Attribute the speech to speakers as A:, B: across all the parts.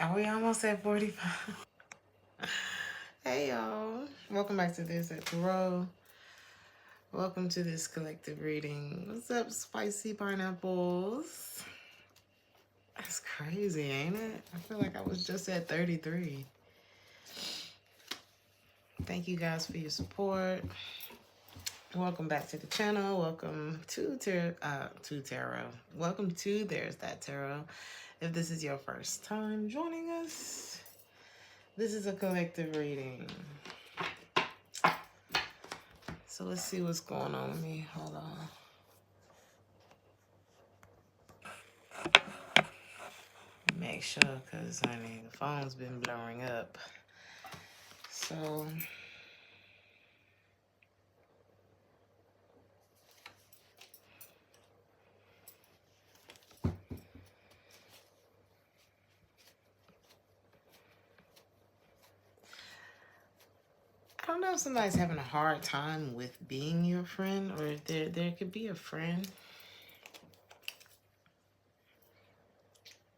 A: Are we almost at 45? Hey y'all. Welcome back to Theresthattarot. Welcome to this collective reading. What's up, spicy pineapples? That's crazy, ain't it? I feel like I was just at 33. Thank you guys for your support. Welcome back to the channel. Welcome to Tarot. Welcome to There's That Tarot. If this is your first time joining us, this is a collective reading. So let's see what's going on with me. Hold on. Make sure, because, honey, the phone's been blowing up. So, I don't know if somebody's having a hard time with being your friend, or there could be a friend.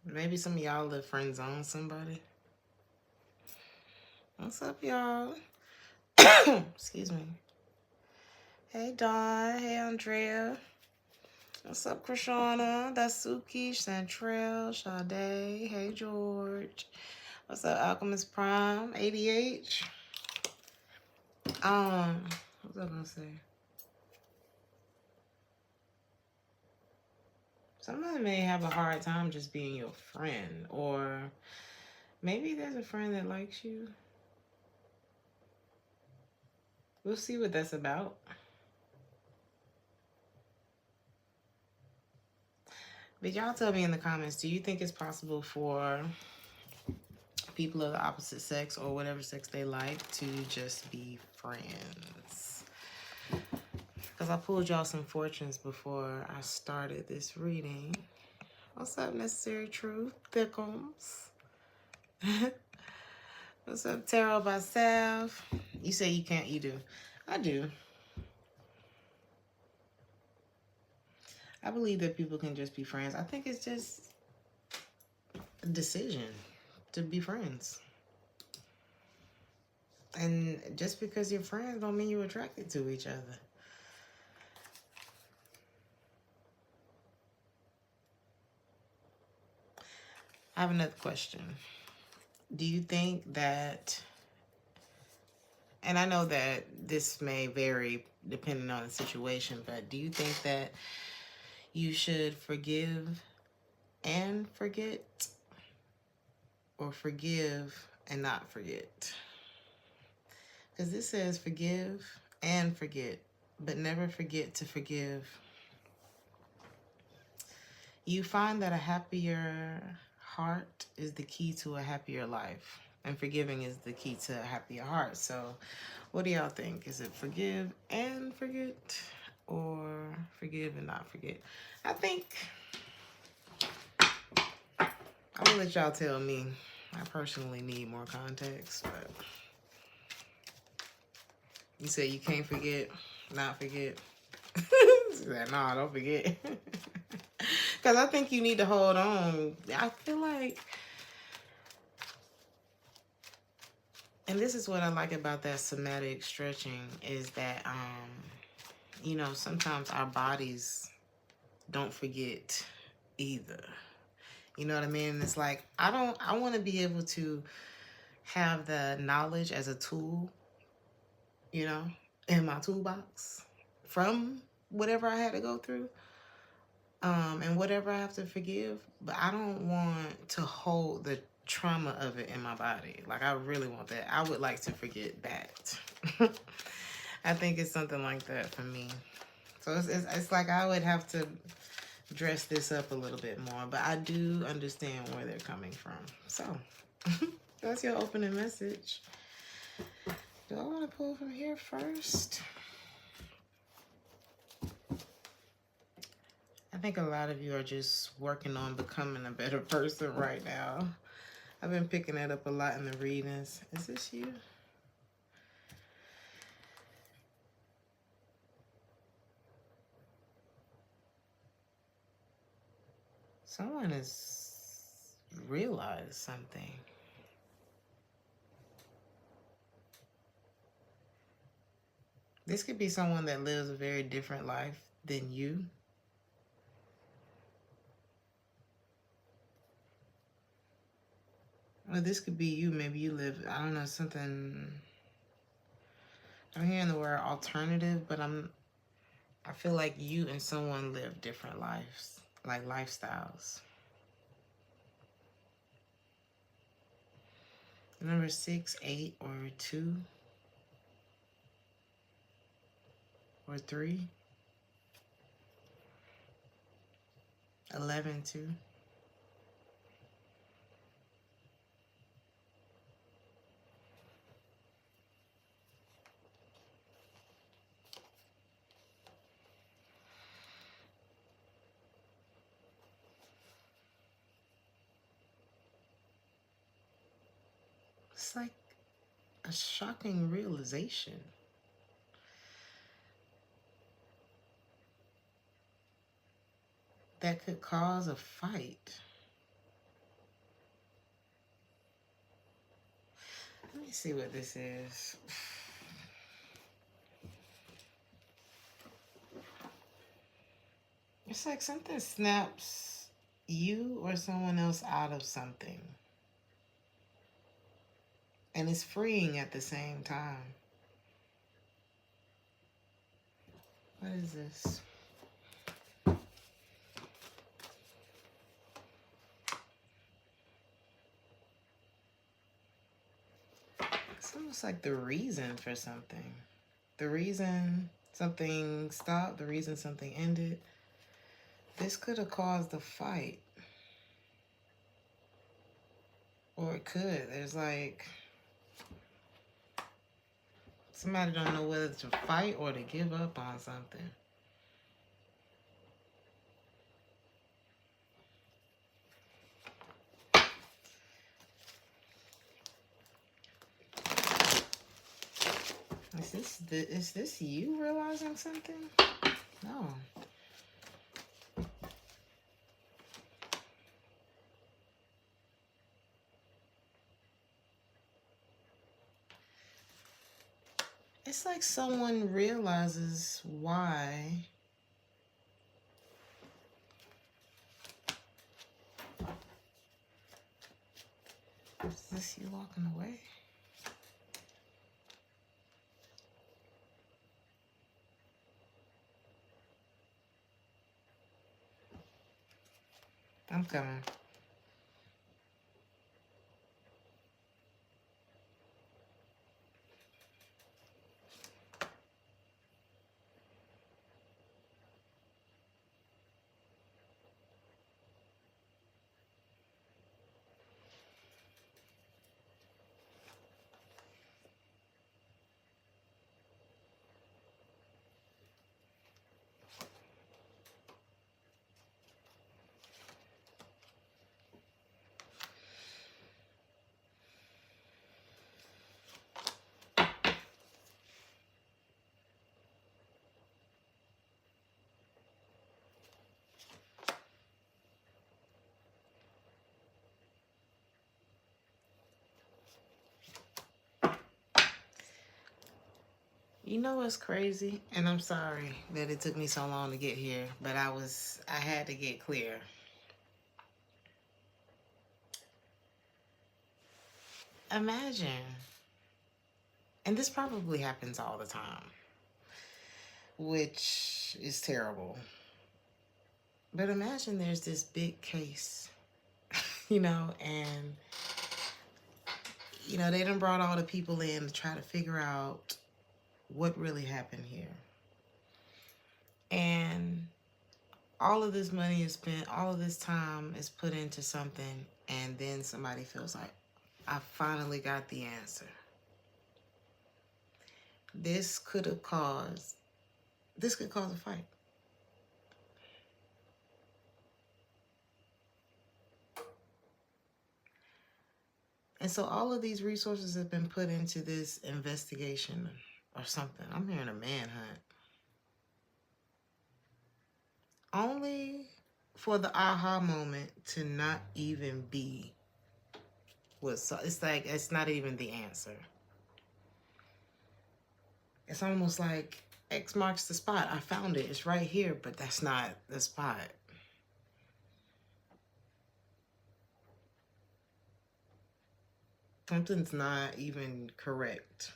A: Maybe some of y'all live friend zone somebody. What's up, y'all? Excuse me. Hey, Dawn. Hey, Andrea. What's up, Krishana? That's Suki, Chantrell, Sade. Hey, George. What's up, Alchemist Prime? ADH. What was I gonna say? Somebody may have a hard time just being your friend, or maybe there's a friend that likes you. We'll see what that's about. But y'all tell me in the comments, do you think it's possible for people of the opposite sex or whatever sex they like to just be friends? Because I pulled y'all some fortunes before I started this reading. What's up, Necessary Truth? Thickums. What's up, Tarot by Salve? You say you can't, you do. I do. I believe that people can just be friends. I think it's just a decision to be friends. And just because you're friends don't mean you're attracted to each other. I have another question. Do you think that, and I know that this may vary depending on the situation, but do you think that you should forgive and forget, or forgive and not forget? Because this says forgive and forget, but never forget to forgive. You find that a happier heart is the key to a happier life, and forgiving is the key to a happier heart. So what do y'all think? Is it forgive and forget, or forgive and not forget? I think I'm gonna let y'all tell me. I personally need more context, but you say you can't forget, not forget. No, don't forget. Because I think you need to hold on. I feel like, and this is what I like about that somatic stretching, is that, you know, sometimes our bodies don't forget either. You know what I mean? It's like, I want to be able to have the knowledge as a tool, you know, in my toolbox from whatever I had to go through. And whatever I have to forgive, but I don't want to hold the trauma of it in my body. Like, I really want that. I would like to forget that. I think it's something like that for me. So it's like I would have to dress this up a little bit more, but I do understand where they're coming from. So that's your opening message. Do I want to pull from here first? I think a lot of you are just working on becoming a better person right now. I've been picking that up a lot in the readings. Is this you? Someone is realize something. This could be someone that lives a very different life than you. Or this could be you. Maybe you live, I don't know, something. I'm hearing the word alternative, but I feel like you and someone live different lives, like lifestyles. Number 6, 8, or 2, or 3. 11, 2. It's like a shocking realization. That could cause a fight. Let me see what this is. It's like something snaps you or someone else out of something. And it's freeing at the same time. What is this? It's almost like the reason for something. The reason something stopped, the reason something ended. This could have caused a fight. Or it could. There's like... somebody don't know whether to fight or to give up on something. Is this you realizing something? No. It's like someone realizes why is this you walking away? I'm coming. You know what's crazy? And I'm sorry that it took me so long to get here, but I had to get clear. Imagine, and this probably happens all the time, which is terrible. But imagine there's this big case, and, they done brought all the people in to try to figure out what really happened here. And all of this money is spent, all of this time is put into something, and then somebody feels like, I finally got the answer. This could cause a fight. And so all of these resources have been put into this investigation or something. I'm hearing a manhunt. Only for the aha moment to not even be what's, it's like it's not even the answer. It's almost like X marks the spot. I found it. It's right here, but that's not the spot. Something's not even correct.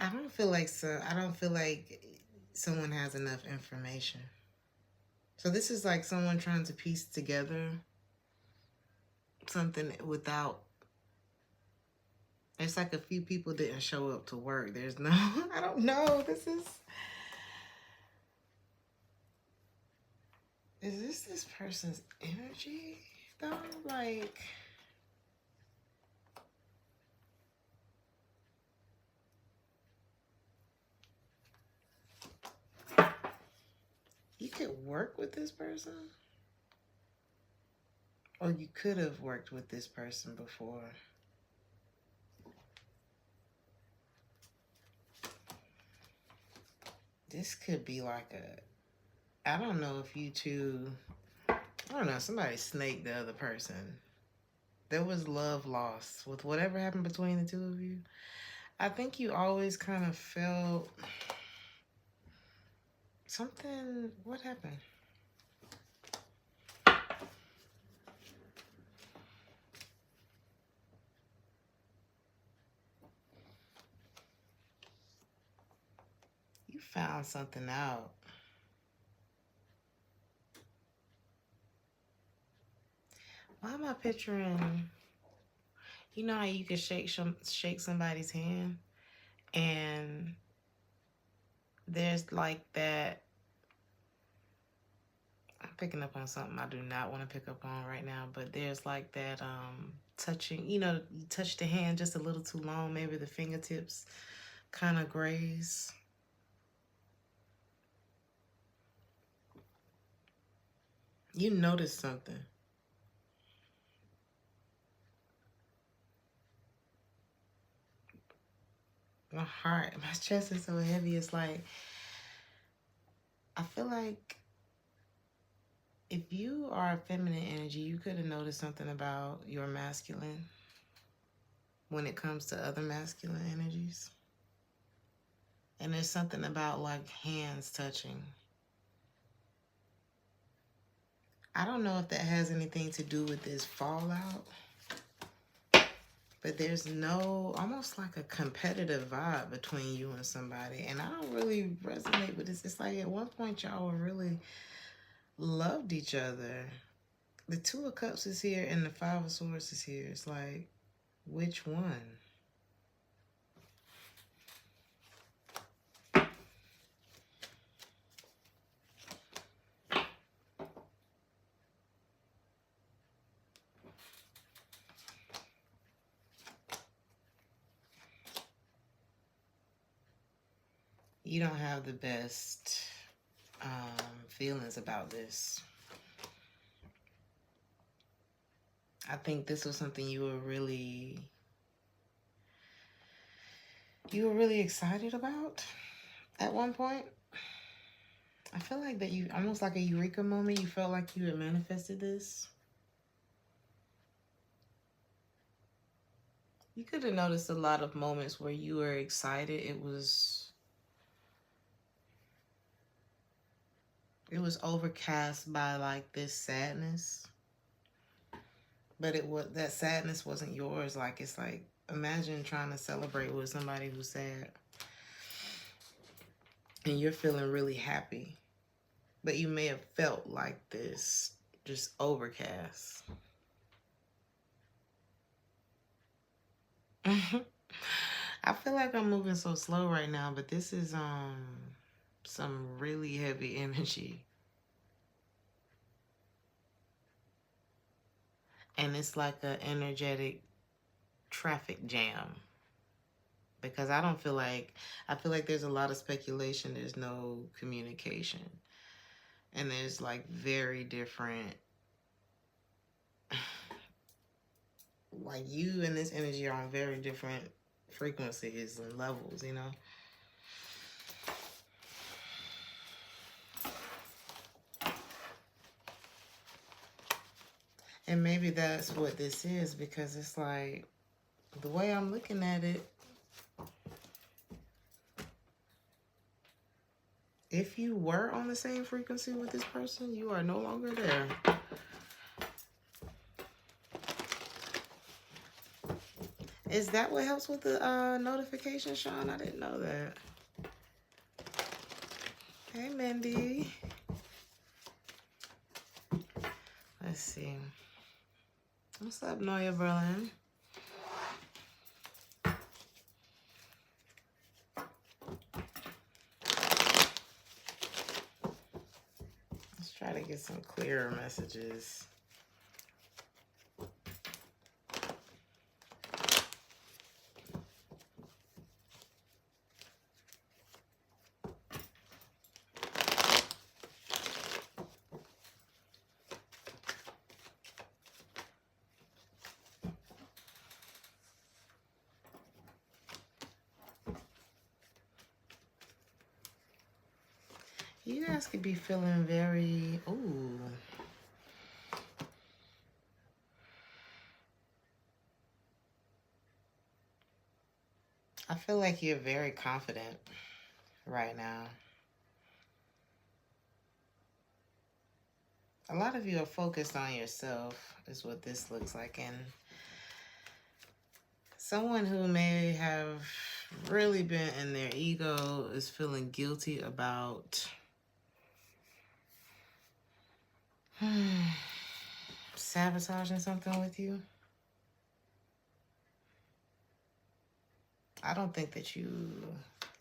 A: I don't feel like someone has enough information. So this is like someone trying to piece together something without, it's like a few people didn't show up to work. There's no, I don't know. Is this person's energy though? Like, you could work with this person, or you could have worked with this person before. This could be like I don't know if you two, I don't know, somebody snaked the other person. There was love lost with whatever happened between the two of you. I think you always kind of felt something. What happened? You found something out. Why am I picturing, you know how you can shake somebody's hand and there's like that, I'm picking up on something I do not want to pick up on right now, but there's like that touching, you know, you touch the hand just a little too long, maybe the fingertips kind of graze. You notice something. My heart, my chest is so heavy. It's like, I feel like if you are a feminine energy, you could have noticed something about your masculine when it comes to other masculine energies. And there's something about like hands touching. I don't know if that has anything to do with this fallout, but there's no, almost like a competitive vibe between you and somebody. And I don't really resonate with this. It's like at one point y'all were really loved each other. The Two of Cups is here and the Five of Swords is here. It's like, which one? You don't have the best feelings about this. I think this was something you were really excited about at one point. I feel like that you, almost like a eureka moment, you felt like you had manifested this. You could have noticed a lot of moments where you were excited. It was overcast by like this sadness. But it was, that sadness wasn't yours. Like, it's like, imagine trying to celebrate with somebody who's sad. And you're feeling really happy. But you may have felt like this, just overcast. I feel like I'm moving so slow right now, but this is some really heavy energy. And it's like an energetic traffic jam. Because I feel like there's a lot of speculation, there's no communication. And there's like very different like you and this energy are on very different frequencies and levels, you know. And maybe that's what this is, because it's like, the way I'm looking at it, if you were on the same frequency with this person, you are no longer there. Is that what helps with the notification, Sean? I didn't know that. Hey, Mindy. Let's see. What's up, Noya Berlin? Let's try to get some clearer messages. You guys could be feeling very, ooh. I feel like you're very confident right now. A lot of you are focused on yourself, is what this looks like. And someone who may have really been in their ego is feeling guilty about sabotaging something with you. I don't think that you...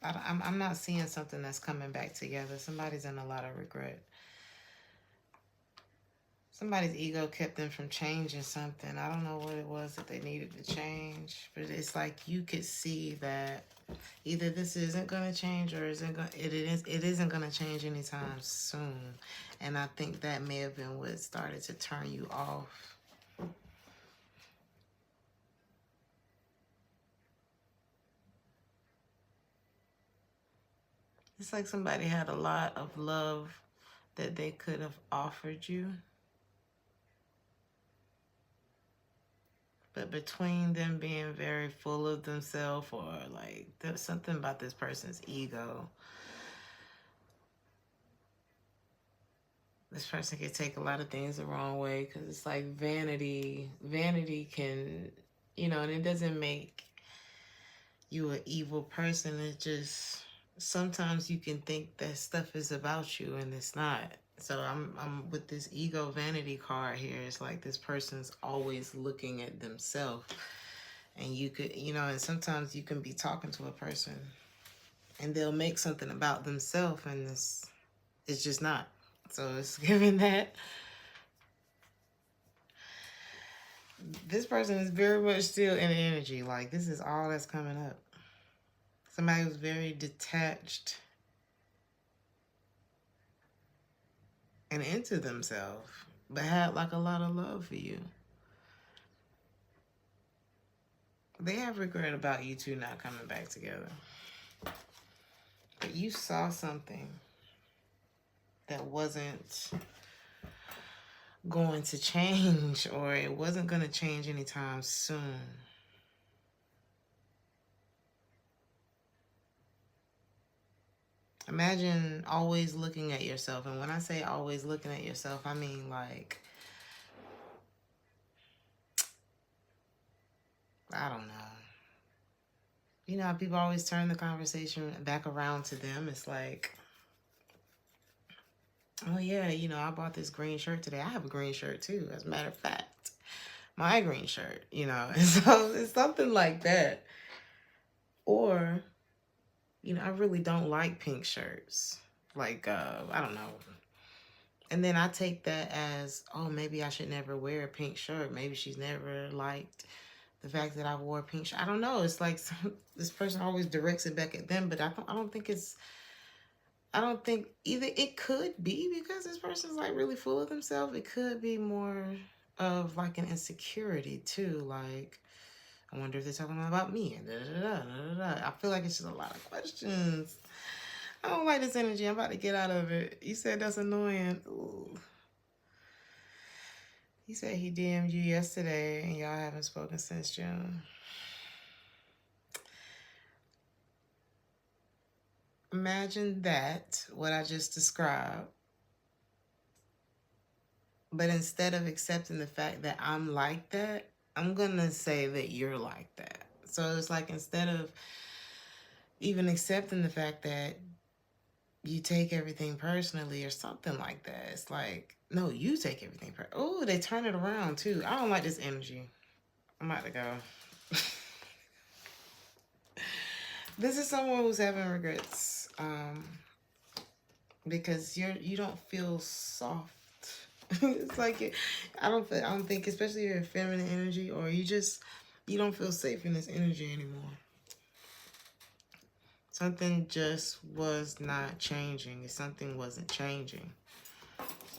A: I'm not seeing something that's coming back together. Somebody's in a lot of regret. Somebody's ego kept them from changing something. I don't know what it was that they needed to change, but it's like you could see that either this isn't going to change or it isn't going to change anytime soon. And I think that may have been what started to turn you off. It's like somebody had a lot of love that they could have offered you. But between them being very full of themselves, or like there's something about this person's ego, this person can take a lot of things the wrong way, because it's like vanity. Vanity can, you know, and it doesn't make you an evil person. It just, sometimes you can think that stuff is about you and it's not. So I'm with this ego vanity card here. It's like this person's always looking at themselves. And you could, you know, and sometimes you can be talking to a person and they'll make something about themselves, and it's just not. So it's given that this person is very much still in energy. Like, this is all that's coming up. Somebody who's very detached and into themselves, but had like a lot of love for you. They have regret about you two not coming back together. But you saw something that wasn't going to change, or it wasn't going to change anytime soon. Imagine always looking at yourself. And when I say always looking at yourself, I mean like, I don't know. You know how people always turn the conversation back around to them? It's like, oh yeah, you know, I bought this green shirt today. I have a green shirt too, as a matter of fact. My green shirt, you know. And so it's something like that. Or, you know, I really don't like pink shirts. Like, I don't know. And then I take that as, oh, maybe I should never wear a pink shirt. Maybe she's never liked the fact that I wore a pink shirt. I don't know. It's like this person always directs it back at them, but I don't think it's, I don't think either. It could be because this person's like really full of themselves. It could be more of like an insecurity too. Like, I wonder if they're talking about me. And I feel like it's just a lot of questions. I don't like this energy. I'm about to get out of it. You said that's annoying. Ooh. He said he DM'd you yesterday and y'all haven't spoken since June. Imagine that, what I just described. But instead of accepting the fact that I'm like that, I'm going to say that you're like that. So it's like, instead of even accepting the fact that you take everything personally or something like that, it's like, no, you take everything personally. Oh, they turn it around too. I don't like this energy. I'm about to go. This is someone who's having regrets, because you don't feel soft. It's like I don't think, especially if you're feminine energy, or you don't feel safe in this energy anymore. Something just was not changing. Something wasn't changing,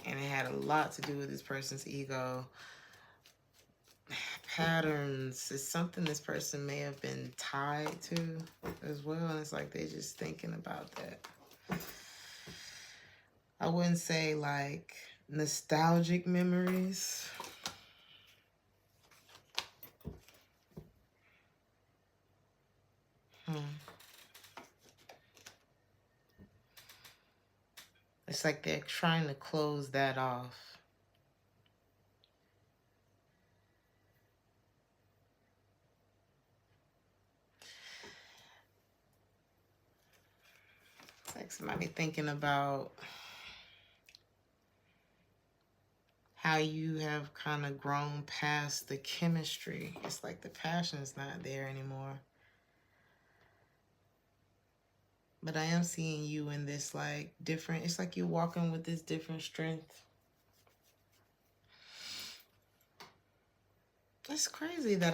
A: and it had a lot to do with this person's ego. Patterns is something this person may have been tied to as well, and it's like they're just thinking about that. I wouldn't say like nostalgic memories. It's like they're trying to close that off. It's like somebody thinking about how you have kind of grown past the chemistry. It's like the passion's not there anymore. But I am seeing you in this like different, it's like you're walking with this different strength. It's crazy that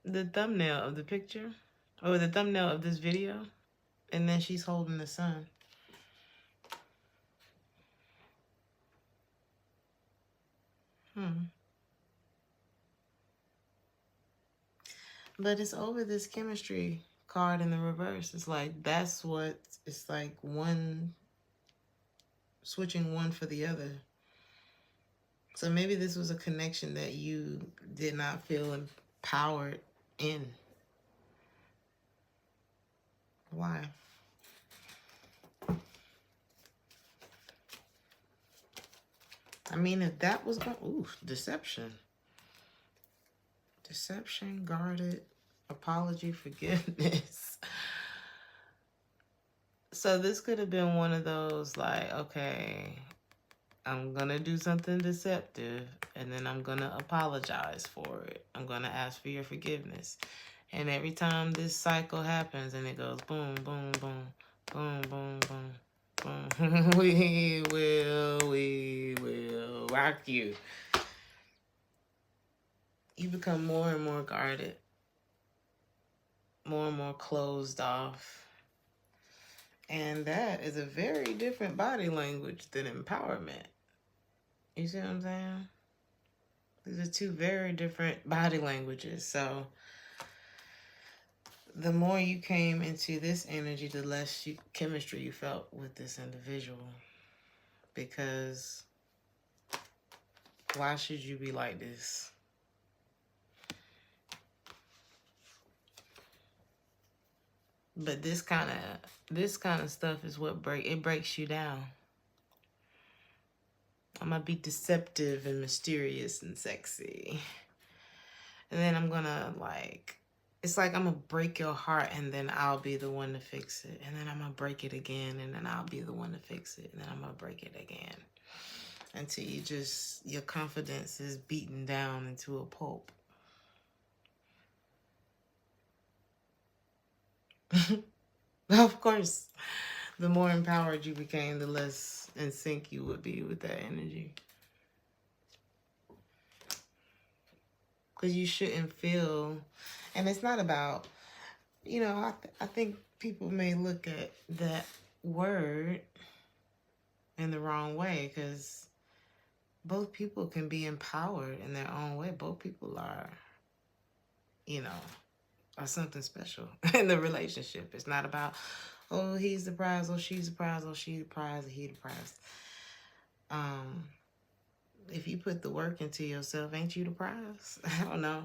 A: the thumbnail of the picture, or the thumbnail of this video, and then she's holding the sun. But it's over this chemistry card in the reverse. It's like, that's what, it's like one, switching one for the other. So maybe this was a connection that you did not feel empowered in. Why? I mean, if that was going, ooh, deception. Deception, guarded, apology, forgiveness. So this could have been one of those like, okay, I'm going to do something deceptive, and then I'm going to apologize for it. I'm going to ask for your forgiveness. And every time this cycle happens and it goes boom, boom, boom, boom, boom, boom, boom, we will rock you. You become more and more guarded, more and more closed off. And that is a very different body language than empowerment. You see what I'm saying? These are two very different body languages. So the more you came into this energy, the less chemistry you felt with this individual. Because why should you be like this? But this kind of stuff is what breaks you down. I'm gonna be deceptive and mysterious and sexy. And then I'm gonna like, it's like I'm gonna break your heart, and then I'll be the one to fix it. And then I'm gonna break it again, and then I'll be the one to fix it. And then I'm gonna break it again. Until your confidence is beaten down into a pulp. Of course, the more empowered you became, the less in sync you would be with that energy. Because you shouldn't feel, and it's not about, I think people may look at that word in the wrong way, because both people can be empowered in their own way. Both people are, you know, are something special in the relationship. It's not about, oh, he's the prize, or she's the prize, or she's the prize, or he the prize. If you put the work into yourself, ain't you the prize? I don't know.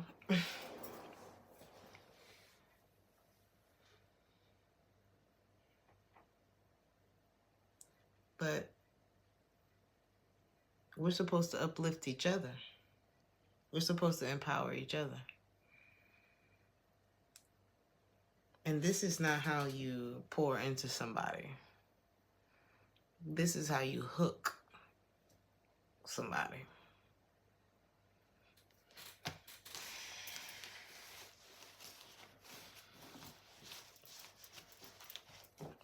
A: But we're supposed to uplift each other. We're supposed to empower each other. And this is not how you pour into somebody. This is how you hook somebody.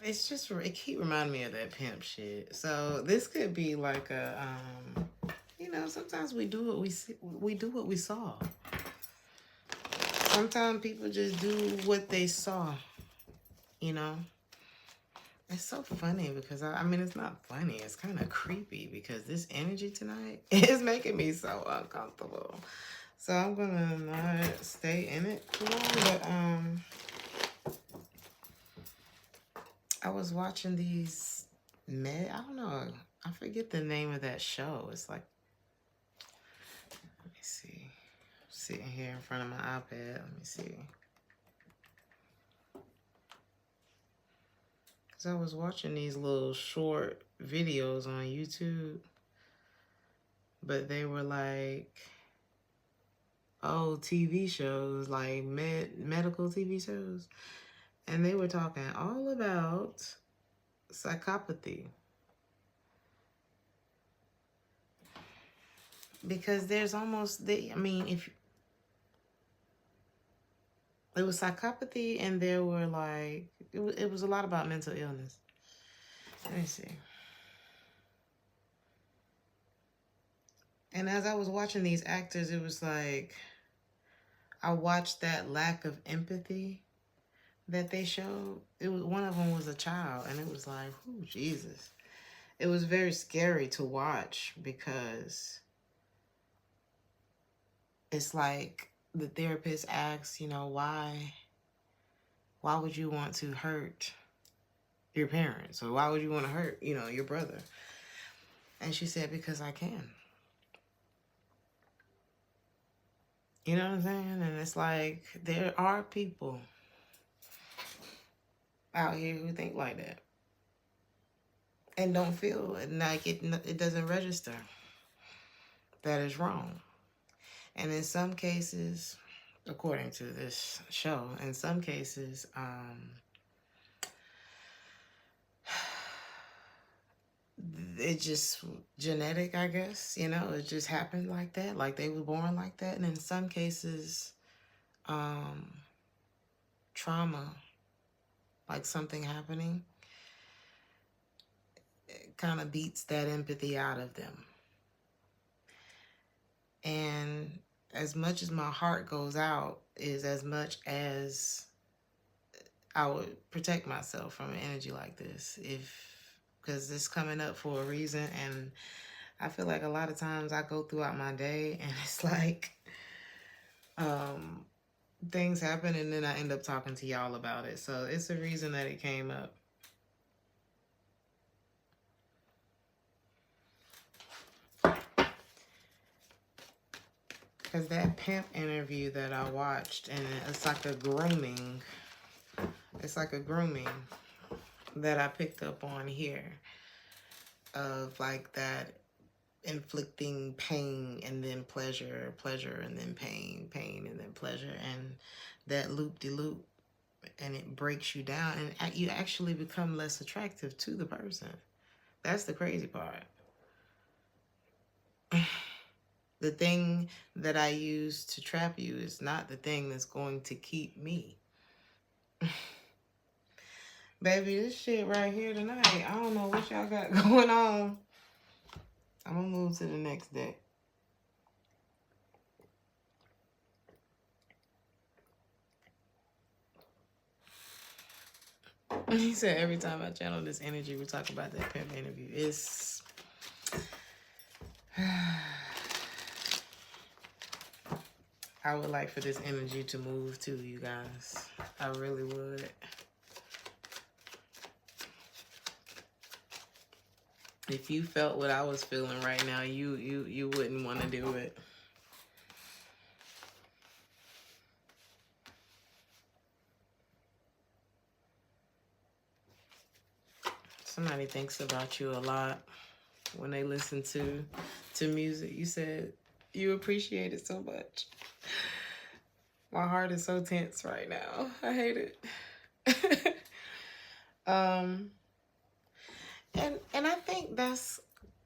A: It's just, it keep reminding me of that pimp shit. So this could be like a, you know, sometimes we do what we see, we do what we saw. Sometimes people just do what they saw, you know. It's so funny because, I mean, it's not funny. It's kind of creepy because this energy tonight is making me so uncomfortable. So I'm going to not stay in it too long. But I was watching these, I don't know. I forget the name of that show. It's like, let me see. I'm sitting here in front of my iPad. Let me see. So I was watching these little short videos on YouTube, but they were like, oh, TV shows, like medical TV shows. And they were talking all about psychopathy. Because there's almost, I mean, if it was psychopathy, and there were like, it was a lot about mental illness. Let me see. And as I was watching these actors, it was like, I watched that lack of empathy that they showed. It was, one of them was a child, and it was like, oh, Jesus. It was very scary to watch because it's like the therapist asks, you know, why would you want to hurt your parents? Or why would you want to hurt, you know, your brother? And she said, because I can. You know what I'm saying? And it's like, there are people out here who think like that and don't feel like it doesn't register. That is wrong. And in some cases, according to this show, in some cases, it's just genetic, I guess, you know, it just happened like that, like they were born like that. And in some cases, trauma, like something happening, it kind of beats that empathy out of them. And as much as my heart goes out is as much as I would protect myself from an energy like this, because it's coming up for a reason. And I feel like a lot of times I go throughout my day and it's like things happen and then I end up talking to y'all about it. So it's a reason that it came up. Because that pimp interview that I watched, and it's like a grooming. It's like a grooming that I picked up on here of like that inflicting pain and then pleasure, pleasure and then pain, pain and then pleasure, and that loop-de-loop, and it breaks you down and you actually become less attractive to the person. That's the crazy part. The thing that I use to trap you is not the thing that's going to keep me. Baby, this shit right here tonight, I don't know what y'all got going on. I'm gonna move to the next deck. He said every time I channel this energy, we talk about that pimp interview. It's I would like for this energy to move too, you guys. I really would. If you felt what I was feeling right now, you wouldn't want to do it. Somebody thinks about you a lot when they listen to music. You said you appreciate it so much. My heart is so tense right now. I hate it. And I think that's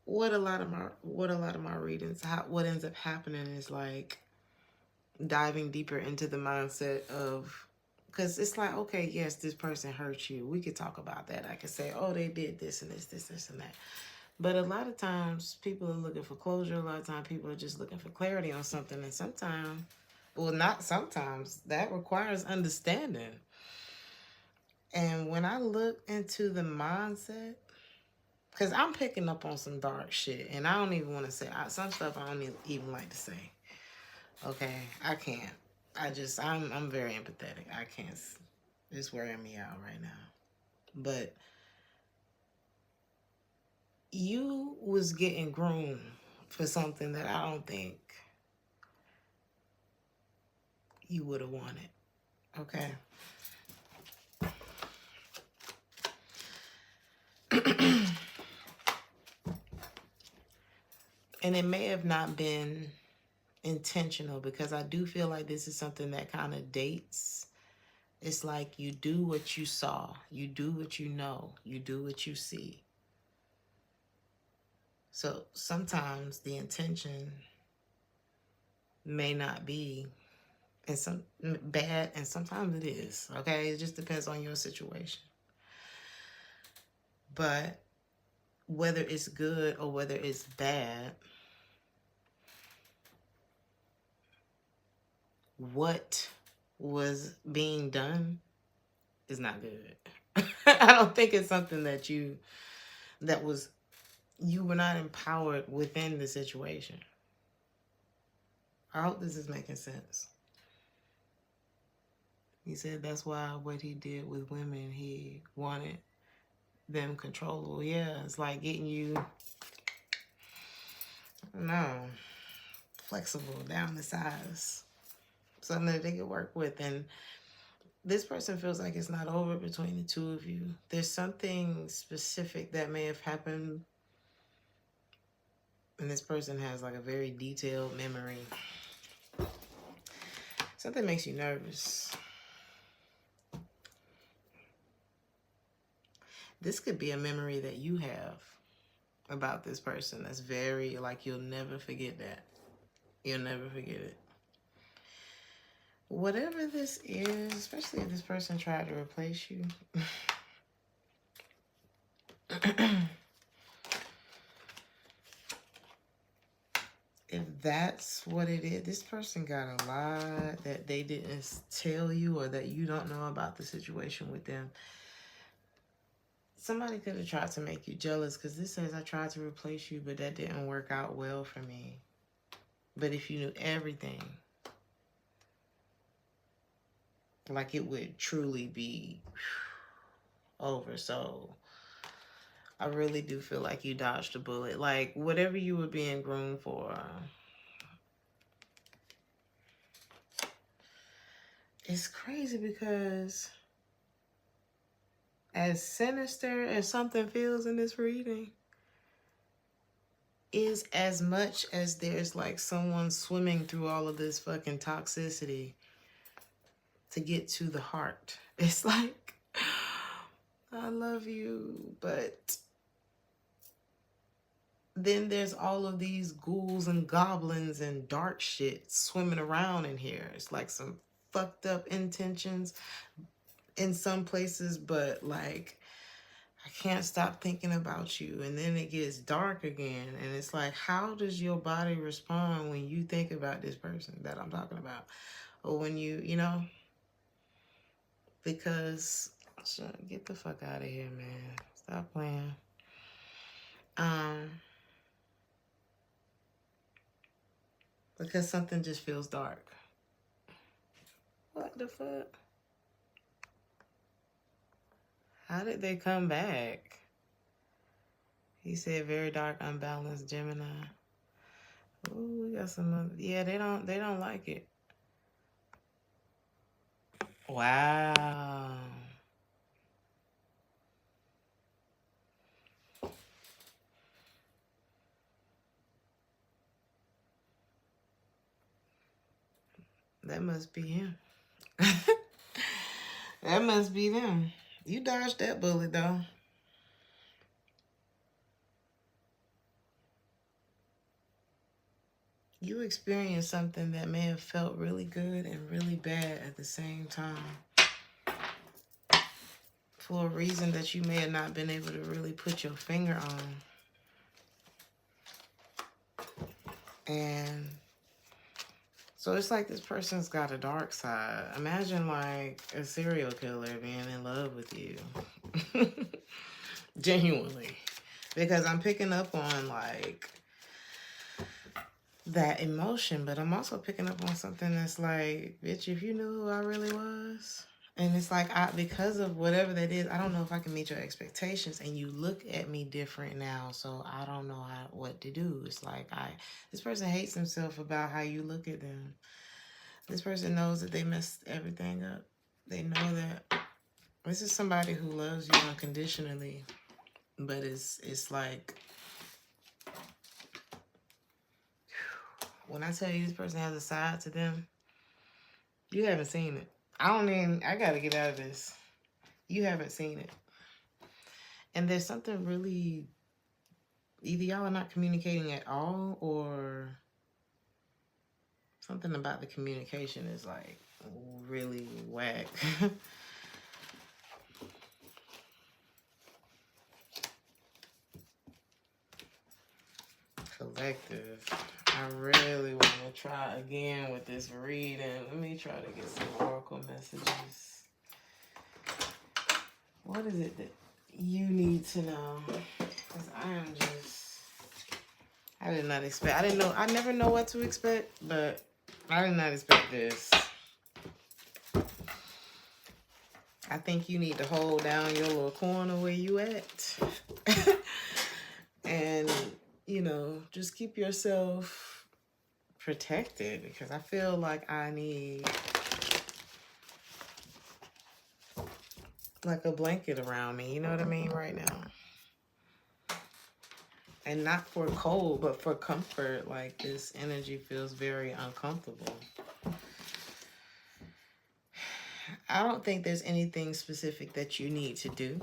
A: what a lot of my readings, what ends up happening is like diving deeper into the mindset of, because it's like, okay, yes, this person hurt you. We could talk about that. I could say, oh, they did this and this and that. But a lot of times people are looking for closure. A lot of times people are just looking for clarity on something. And sometimes, well, not sometimes, that requires understanding. And when I look into the mindset, because I'm picking up on some dark shit. And I don't even want to say, some stuff I don't even like to say. Okay, I can't. I'm very empathetic. I can't. It's wearing me out right now. But you was getting groomed for something that I don't think you would have wanted. Okay. And it may have not been intentional, because I do feel like this is something that kind of dates. It's like you do what you saw, you do what you know, you do what you see. So sometimes the intention may not be, and some bad, and sometimes it is. Okay, it just depends on your situation. But whether it's good or whether it's bad, what was being done is not good. I don't think it's something that you were not empowered within the situation. I hope this is making sense. He said that's why what he did with women, he wanted them controllable. Yeah, it's like getting you, flexible down the size. Something that they could work with. And this person feels like it's not over between the two of you. There's something specific that may have happened. And this person has like a very detailed memory. Something makes you nervous. This could be a memory that you have about this person that's very, like, you'll never forget that. You'll never forget it. Whatever this is, especially if this person tried to replace you. If that's what it is, this person got a lot that they didn't tell you, or that you don't know about the situation with them. Somebody could have tried to make you jealous, because this says, I tried to replace you, but that didn't work out well for me. But if you knew everything, like, it would truly be over. So I really do feel like you dodged a bullet. Like, whatever you were being groomed for, it's crazy, because as sinister as something feels in this reading, is as much as there's like someone swimming through all of this fucking toxicity to get to the heart. It's like, I love you, but then there's all of these ghouls and goblins and dark shit swimming around in here. It's like some fucked up intentions in some places, but like, I can't stop thinking about you. And then it gets dark again. And it's like, how does your body respond when you think about this person that I'm talking about? Or when you know? Because, get the fuck out of here, man. Stop playing. Because something just feels dark. What the fuck? How did they come back? He said very dark, unbalanced Gemini. Ooh, we got some other, yeah, they don't like it. Wow. That must be him. That must be them. You dodged that bullet, though. You experienced something that may have felt really good and really bad at the same time. For a reason that you may have not been able to really put your finger on. And so it's like this person's got a dark side. Imagine like a serial killer being in love with you. Genuinely. Because I'm picking up on like that emotion, but I'm also picking up on something that's like, bitch, if you knew who I really was. And it's like, because of whatever that is, I don't know if I can meet your expectations, and you look at me different now, so I don't know what to do. It's like, this person hates himself about how you look at them. This person knows that they messed everything up. They know that this is somebody who loves you unconditionally, but it's like, when I tell you this person has a side to them, you haven't seen it. I gotta get out of this. You haven't seen it. And there's something really, either y'all are not communicating at all, or something about the communication is like really whack. Collective. I really want to try again with this reading. Let me try to get some oracle messages. What is it that you need to know? Because I did not expect. I never know what to expect, but I did not expect this. I think you need to hold down your little corner where you at. And, just keep yourself protected, because I feel like I need like a blanket around me, you know what I mean, right now. And not for cold, but for comfort. Like, this energy feels very uncomfortable. I don't think there's anything specific that you need to do.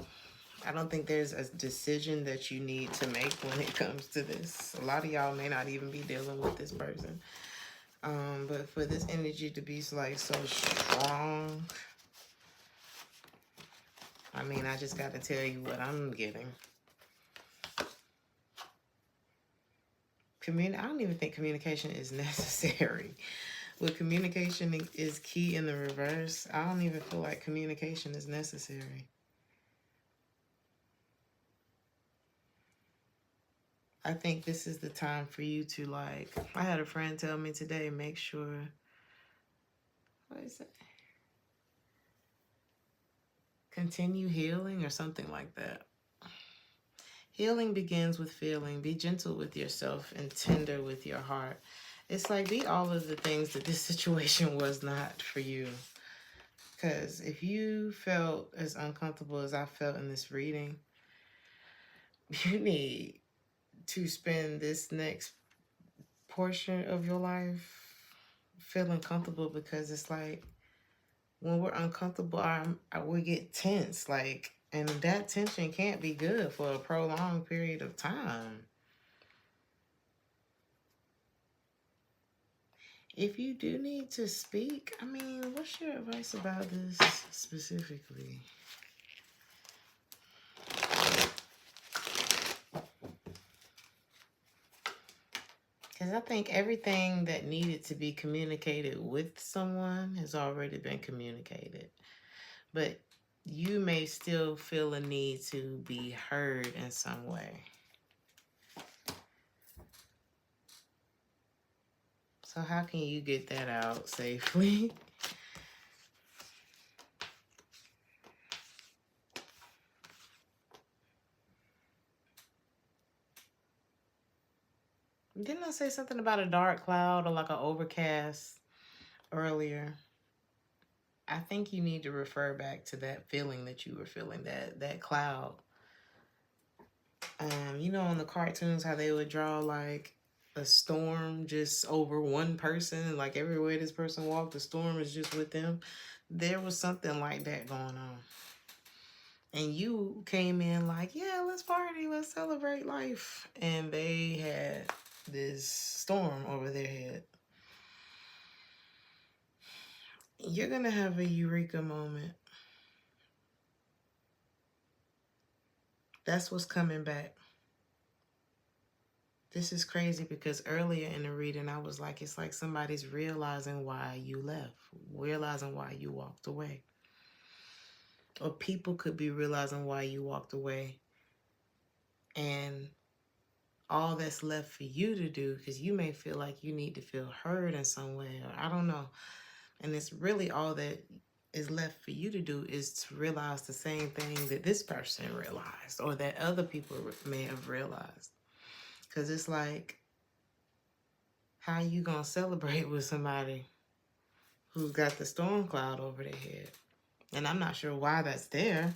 A: I don't think there's a decision that you need to make when it comes to this. A lot of y'all may not even be dealing with this person. But for this energy to be like so strong, I mean, I just got to tell you what I'm getting. I don't even think communication is necessary. What communication is key in the reverse, I don't even feel like communication is necessary. I think this is the time for you to, like, I had a friend tell me today, make sure, what is it? Continue healing or something like that. Healing begins with feeling. Be gentle with yourself and tender with your heart. It's like, be all of the things that this situation was not for you. Because if you felt as uncomfortable as I felt in this reading, you need to spend this next portion of your life feeling comfortable, because it's like, when we're uncomfortable, we get tense, like, and that tension can't be good for a prolonged period of time. If you do need to speak, I mean, what's your advice about this specifically? Because I think everything that needed to be communicated with someone has already been communicated. But you may still feel a need to be heard in some way. So how can you get that out safely? didn't I say something about a dark cloud or like an overcast earlier? I think you need to refer back to that feeling that you were feeling, that cloud. You know, on the cartoons, how they would draw like a storm just over one person, like everywhere this person walked, the storm is just with them. There was something like that going on. And you came in like, yeah, let's party, let's celebrate life. And they had this storm over their head. You're going to have a eureka moment. That's what's coming back. This is crazy because earlier in the reading, I was like, it's like somebody's realizing why you left, realizing why you walked away. Or people could be realizing why you walked away. And all that's left for you to do, because you may feel like you need to feel heard in some way, or I don't know. And it's really all that is left for you to do is to realize the same thing that this person realized or that other people may have realized. Because it's like, how you going to celebrate with somebody who's got the storm cloud over their head? And I'm not sure why that's there.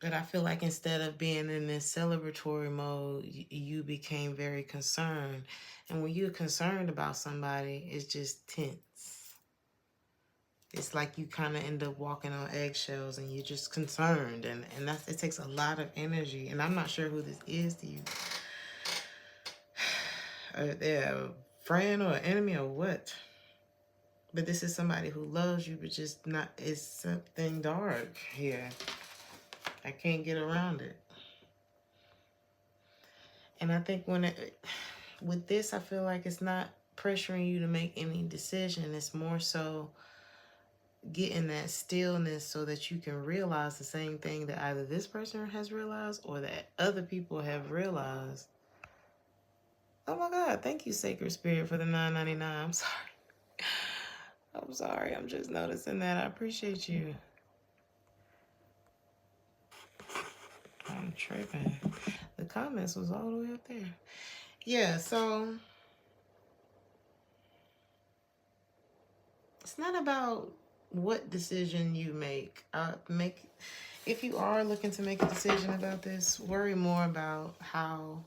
A: But I feel like instead of being in this celebratory mode, you became very concerned. And when you're concerned about somebody, it's just tense. It's like you kind of end up walking on eggshells and you're just concerned. And it takes a lot of energy. And I'm not sure who this is to you. Are they a friend or an enemy or what? But this is somebody who loves you, but just not, it's something dark here. I can't get around it. And I think with this, I feel like it's not pressuring you to make any decision. It's more so getting that stillness so that you can realize the same thing that either this person has realized or that other people have realized. Oh my God, thank you, Sacred Spirit, for the $9.99. I'm sorry. I'm sorry. I'm just noticing that. I appreciate you. I'm tripping. The comments was all the way up there. Yeah, so it's not about what decision you make. If you are looking to make a decision about this, worry more about how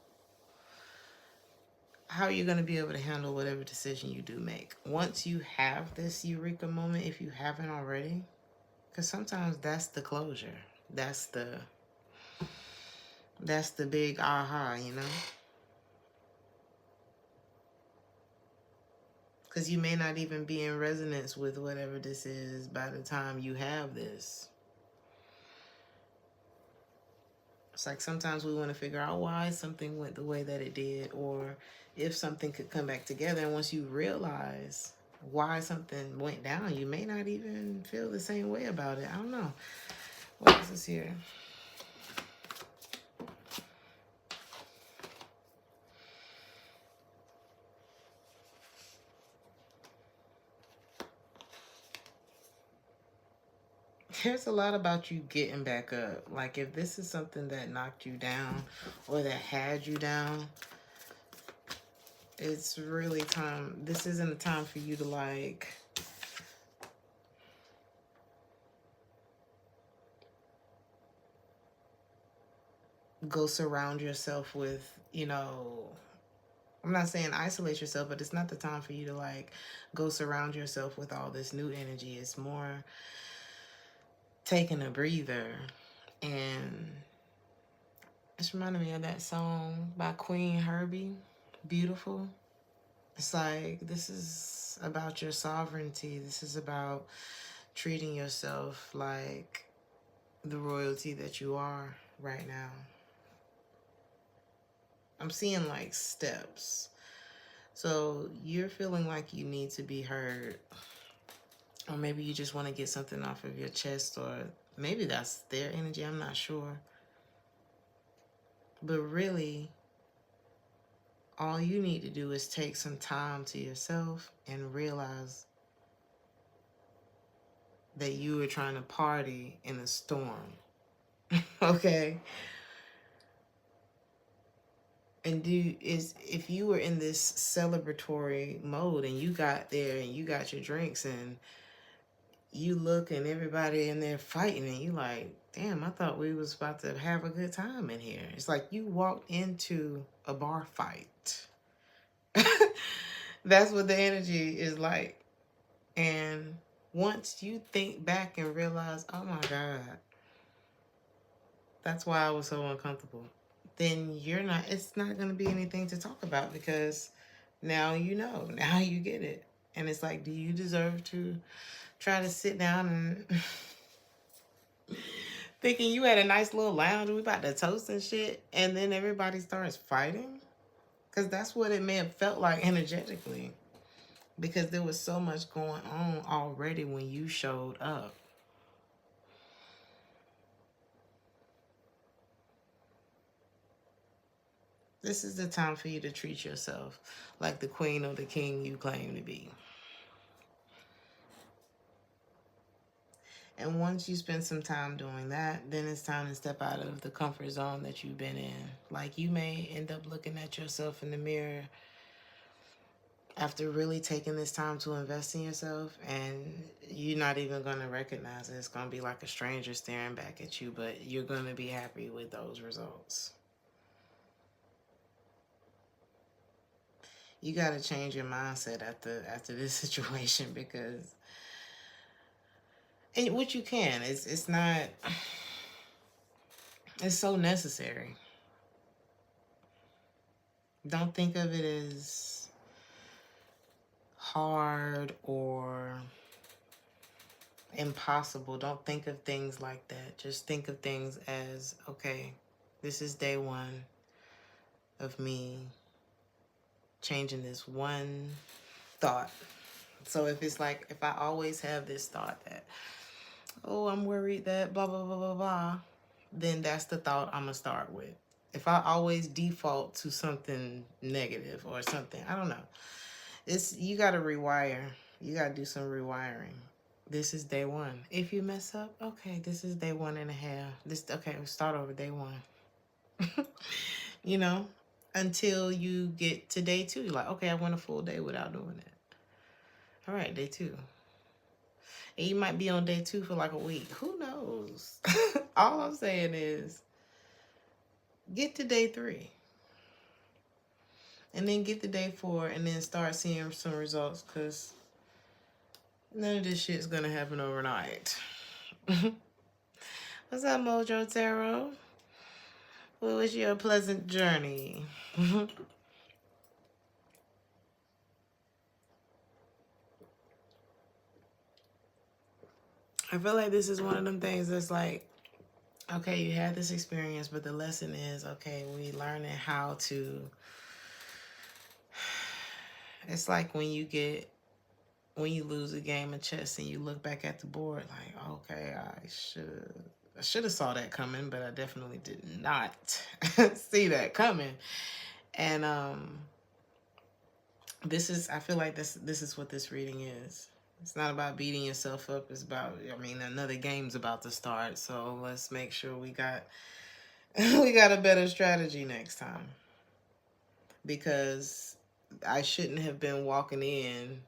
A: you're going to be able to handle whatever decision you do make. Once you have this eureka moment, if you haven't already, because sometimes that's the closure. That's the big aha, you know? Because you may not even be in resonance with whatever this is by the time you have this. It's like sometimes we want to figure out why something went the way that it did, or if something could come back together. And once you realize why something went down, you may not even feel the same way about it. I don't know. What is this here? There's a lot about you getting back up. Like if this is something that knocked you down or that had you down, it's really time. This isn't a time for you to like go surround yourself with, you know, I'm not saying isolate yourself, but it's not the time for you to like go surround yourself with all this new energy. It's more taking a breather. And it's reminding me of that song by Queen Herbie, Beautiful. It's like, this is about your sovereignty. This is about treating yourself like the royalty that you are right now. I'm seeing like steps. So you're feeling like you need to be heard. Or maybe you just want to get something off of your chest, or maybe that's their energy. I'm not sure. But really, all you need to do is take some time to yourself and realize that you were trying to party in a storm. Okay? And if you were in this celebratory mode and you got there and you got your drinks and you look and everybody in there fighting and you like, damn, I thought we was about to have a good time in here. It's like you walked into a bar fight. That's what the energy is like. And once you think back and realize, oh my God, that's why I was so uncomfortable, then it's not going to be anything to talk about because now you know, now you get it. And it's like, do you deserve to try to sit down and thinking you had a nice little lounge, we about to toast and shit, and then everybody starts fighting? Because that's what it may have felt like energetically. Because there was so much going on already when you showed up. This is the time for you to treat yourself like the queen or the king you claim to be. And once you spend some time doing that, then it's time to step out of the comfort zone that you've been in. Like, you may end up looking at yourself in the mirror after really taking this time to invest in yourself, and you're not even going to recognize it. It's going to be like a stranger staring back at you, but you're going to be happy with those results. You got to change your mindset after this situation, because, and what you can, it's not, it's so necessary. Don't think of it as hard or impossible. Don't think of things like that. Just think of things as, okay, this is day one of me changing this one thought. So if it's like, if I always have this thought that, oh, I'm worried that blah, blah, blah, blah, blah, then that's the thought I'm going to start with. If I always default to something negative or something, I don't know. You got to rewire. You got to do some rewiring. This is day one. If you mess up, okay, this is day 1.5. Okay, we'll start over day one. You know, until you get to day 2. You're like, okay, I went a full day without doing it. All right, day 2. And you might be on day 2 for like a week. Who knows? All I'm saying is get to day 3. And then get to day 4 and then start seeing some results, because none of this shit is going to happen overnight. What's up, Mojo Tarot? We wish you a pleasant journey. I feel like this is one of them things that's like, okay, you had this experience, but the lesson is, okay, we learning how to, it's like when you lose a game of chess and you look back at the board like, okay, I should have saw that coming, but I definitely did not see that coming. And I feel like this is what this reading is. It's not about beating yourself up. It's about, another game's about to start. So let's make sure we got a better strategy next time. Because I shouldn't have been walking in.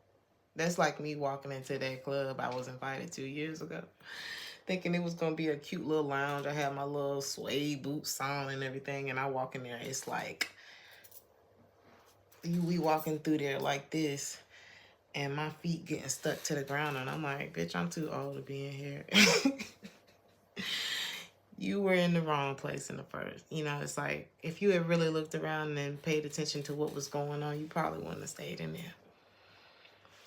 A: That's like me walking into that club I was invited 2 years ago, thinking it was going to be a cute little lounge. I had my little suede boots on and everything, and I walk in there. It's like, we walking through there like this, and my feet getting stuck to the ground, and I'm like, bitch, I'm too old to be in here. You were in the wrong place in the first. It's like, if you had really looked around and paid attention to what was going on, you probably wouldn't have stayed in there.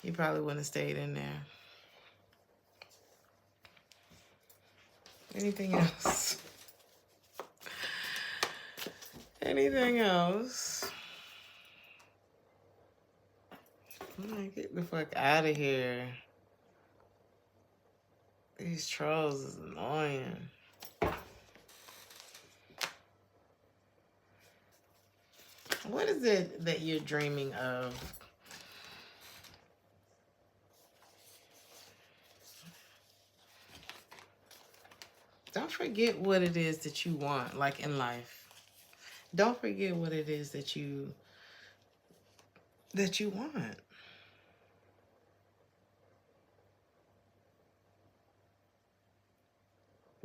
A: You probably wouldn't have stayed in there. Anything else? Anything else? Get the fuck out of here. These trolls is annoying. What is it that you're dreaming of? Don't forget what it is that you want, like in life. Don't forget what it is that you want.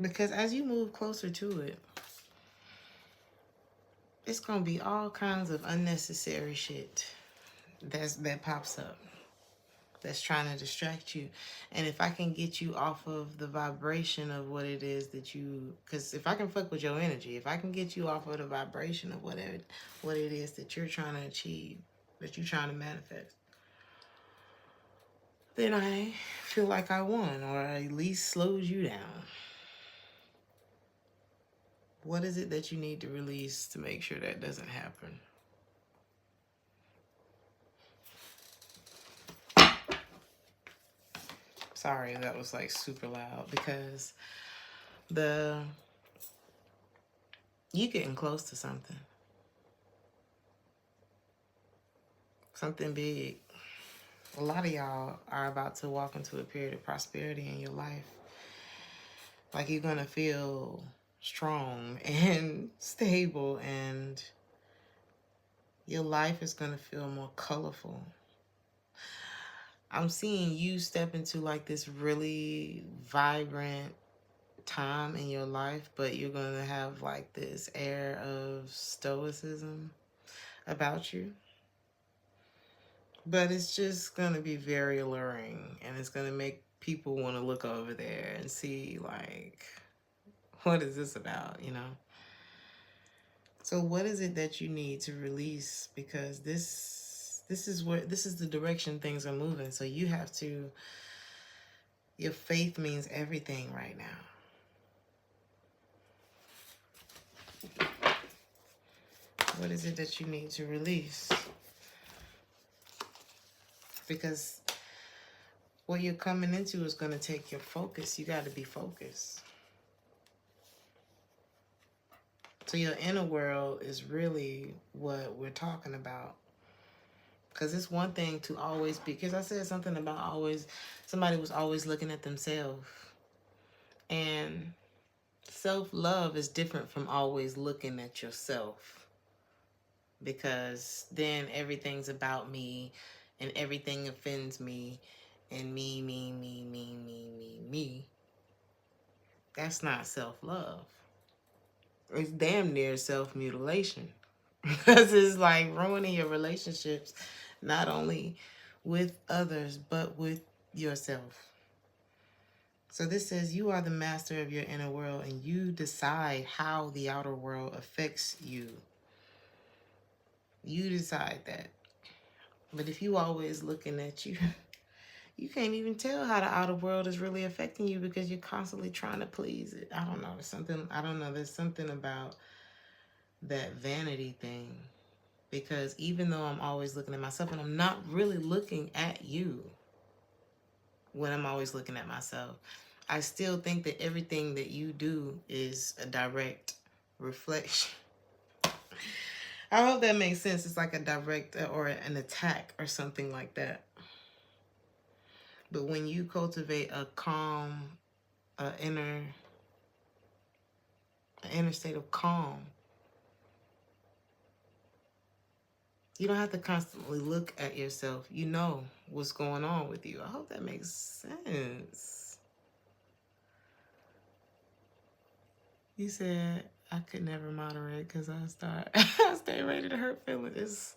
A: Because as you move closer to it, it's gonna be all kinds of unnecessary shit that pops up, that's trying to distract you. And if I can get you off of the vibration of what it is that you, because if I can fuck with your energy, if I can get you off of the vibration of what it is that you're trying to achieve, that you're trying to manifest, then I feel like I won, or at least slowed you down. What is it that you need to release to make sure that doesn't happen? Sorry, that was like super loud, because you getting close to something. Something big. A lot of y'all are about to walk into a period of prosperity in your life. Like, you're going to feel strong and stable, and your life is going to feel more colorful. I'm seeing you step into like this really vibrant time in your life, but you're going to have like this air of stoicism about you. But it's just going to be very alluring, and it's going to make people want to look over there and see, like, what is this about, you know? So what is it that you need to release? Because this is the direction things are moving. So you have to, your faith means everything right now. What is it that you need to release? Because what you're coming into is going to take your focus. You got to be focused. So your inner world is really what we're talking about. Because it's one thing to always be, because I said something about always, somebody was always looking at themselves. And self-love is different from always looking at yourself. Because then everything's about me, and everything offends me, and me. That's not self-love. It's damn near self-mutilation. Because it's like ruining your relationships, not only with others, but with yourself. So this says you are the master of your inner world, and you decide how the outer world affects you. You decide that. But if you always looking at you, you can't even tell how the outer world is really affecting you, because you're constantly trying to please it. I don't know. There's something about that vanity thing. Because even though I'm always looking at myself, and I'm not really looking at you when I'm always looking at myself, I still think that everything that you do is a direct reflection. I hope that makes sense. It's like a direct or an attack or something like that. But when you cultivate a calm, inner state of calm, you don't have to constantly look at yourself. You know what's going on with you. I hope that makes sense. You said I could never moderate because I stay ready to hurt feelings.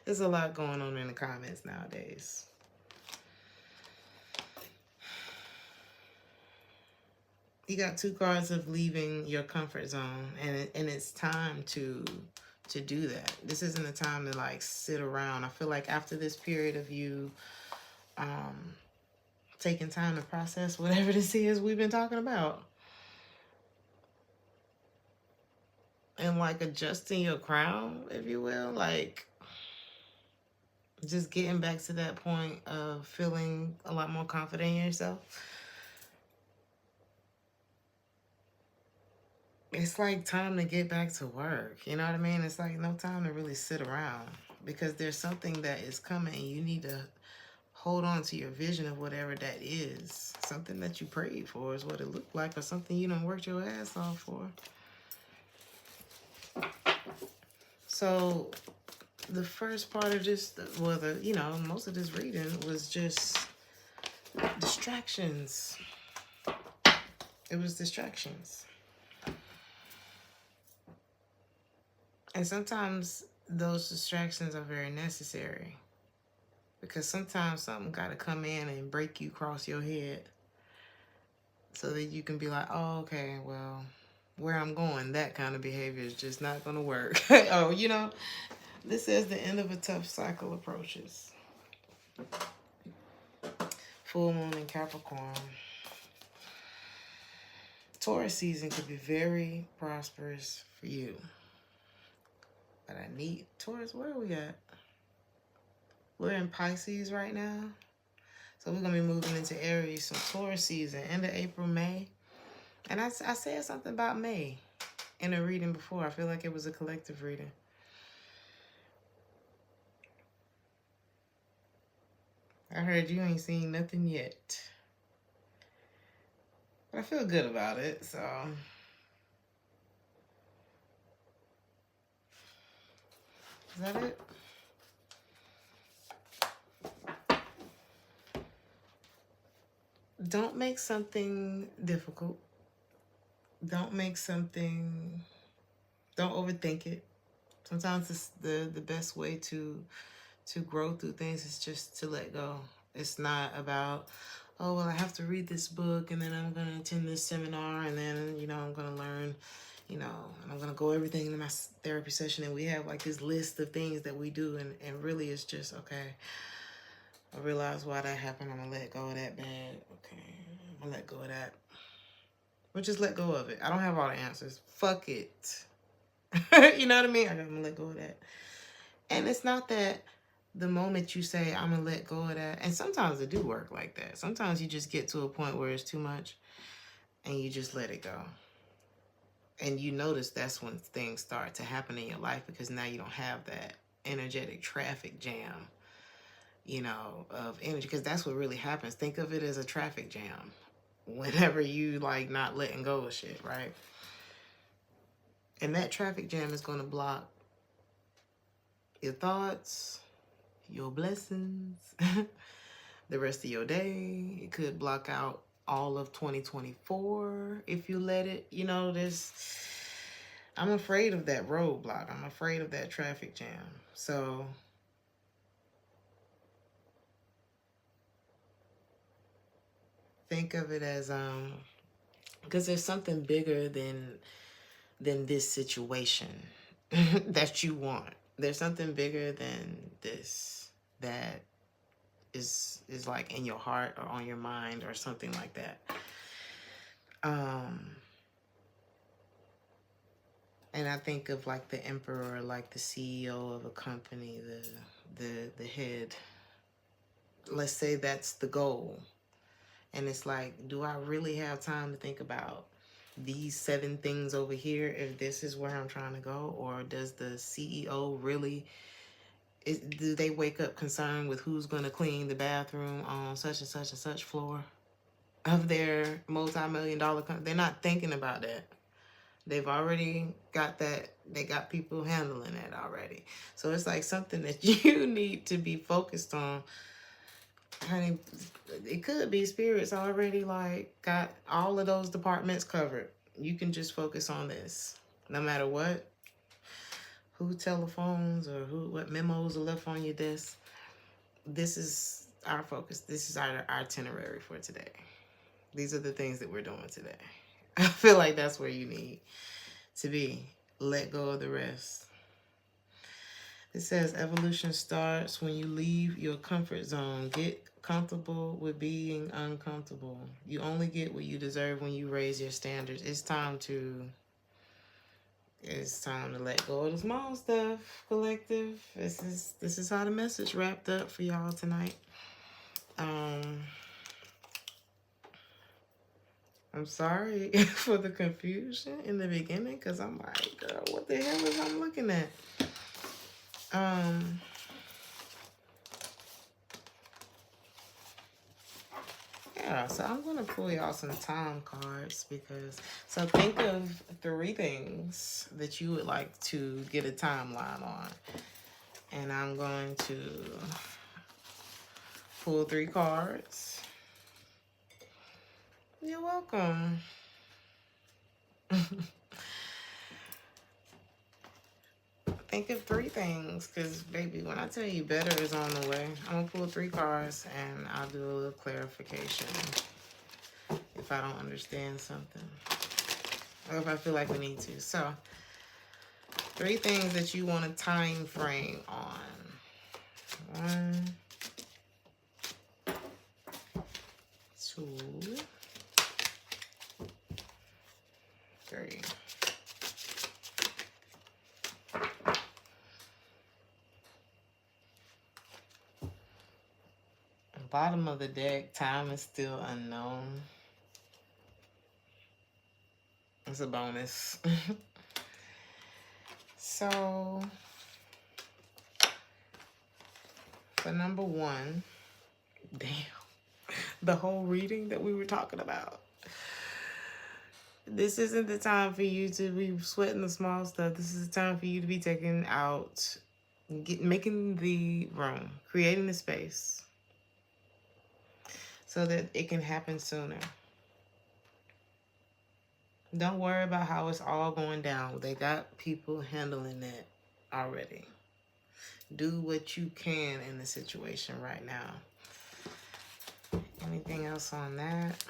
A: There's a lot going on in the comments nowadays. You got 2 cards of leaving your comfort zone, and it's time to do that. This isn't a time to like sit around. I feel like after this period of you taking time to process whatever this is we've been talking about, and like adjusting your crown, if you will, like just getting back to that point of feeling a lot more confident in yourself. It's like time to get back to work. You know what I mean? It's like no time to really sit around, because there's something that is coming, and you need to hold on to your vision of whatever that is. Something that you prayed for is what it looked like, or something you done worked your ass off for. So the first part of this, well, you know, most of this reading was just distractions. It was distractions. And sometimes those distractions are very necessary. Because sometimes something got to come in and break you across your head. So that you can be like, oh, okay, well, where I'm going, that kind of behavior is just not going to work. Oh, you know, this says the end of a tough cycle approaches. Full moon in Capricorn. Taurus season could be very prosperous for you. But I need Taurus. Where are we at? We're in Pisces right now. So we're going to be moving into Aries. So Taurus season, end of April, May. And I said something about May in a reading before. I feel like it was a collective reading. I heard you ain't seen nothing yet. But I feel good about it, so. Is that it? Don't make something difficult. Don't make something, don't overthink it. Sometimes it's the best way to grow through things is just to let go. It's not about, oh, well, I have to read this book and then I'm going to attend this seminar and then, you know, I'm going to learn, you know, and I'm going to go everything in my therapy session. And we have like this list of things that we do. And really it's just, okay, I realize why that happened. I'm going to let go of that bad. Okay, I'm going to let go of that. But just let go of it. I don't have all the answers. Fuck it. You know what I mean? I'm going to let go of that. And it's not that the moment you say, I'm going to let go of that. And sometimes it do work like that. Sometimes you just get to a point where it's too much and you just let it go. And you notice that's when things start to happen in your life because now you don't have that energetic traffic jam, you know, of energy. Because that's what really happens. Think of it as a traffic jam. Whenever you like not letting go of shit, right? And that traffic jam is going to block your thoughts, your blessings, the rest of your day. It could block out all of 2024 if you let it. You know, I'm afraid of that roadblock. I'm afraid of that traffic jam. So think of it as because there's something bigger than this situation that you want. There's something bigger than this that is like in your heart or on your mind or something like that. And I think of like the emperor, like the CEO of a company, the head. Let's say that's the goal. And it's like, do I really have time to think about these 7 things over here if this is where I'm trying to go? Or does the CEO really, do they wake up concerned with who's going to clean the bathroom on such and such and such floor of their multi-million-dollar company? They're not thinking about that. They've already got that. They got people handling that already. So it's like something that you need to be focused on. Honey, it could be spirits already like got all of those departments covered. You can just focus on this. No matter what, who telephones or what memos are left on your desk. This is our focus. This is our itinerary for today. These are the things that we're doing today. I feel like that's where you need to be. Let go of the rest. It says evolution starts when you leave your comfort zone. Get comfortable with being uncomfortable. You only get what you deserve when you raise your standards. It's time to let go of the small stuff, collective. This is how the message wrapped up for y'all tonight. I'm sorry for the confusion in the beginning because I'm like, girl, what the hell is I'm looking at? yeah, so I'm going to pull y'all some time cards because, so think of 3 things that you would like to get a timeline on. And I'm going to pull 3 cards. You're welcome. Think of 3 things, because baby, when I tell you better is on the way, I'm gonna pull 3 cards and I'll do a little clarification if I don't understand something or if I feel like we need to. So 3 things that you want a time frame on. 1, 2, 3. Bottom of the deck, time is still unknown. It's a bonus. So, for number 1, damn, the whole reading that we were talking about. This isn't the time for you to be sweating the small stuff. This is the time for you to be taking out, making the room, creating the space so that it can happen sooner. Don't worry about how it's all going down. They got people handling that already. Do what you can in the situation right now. Anything else on that?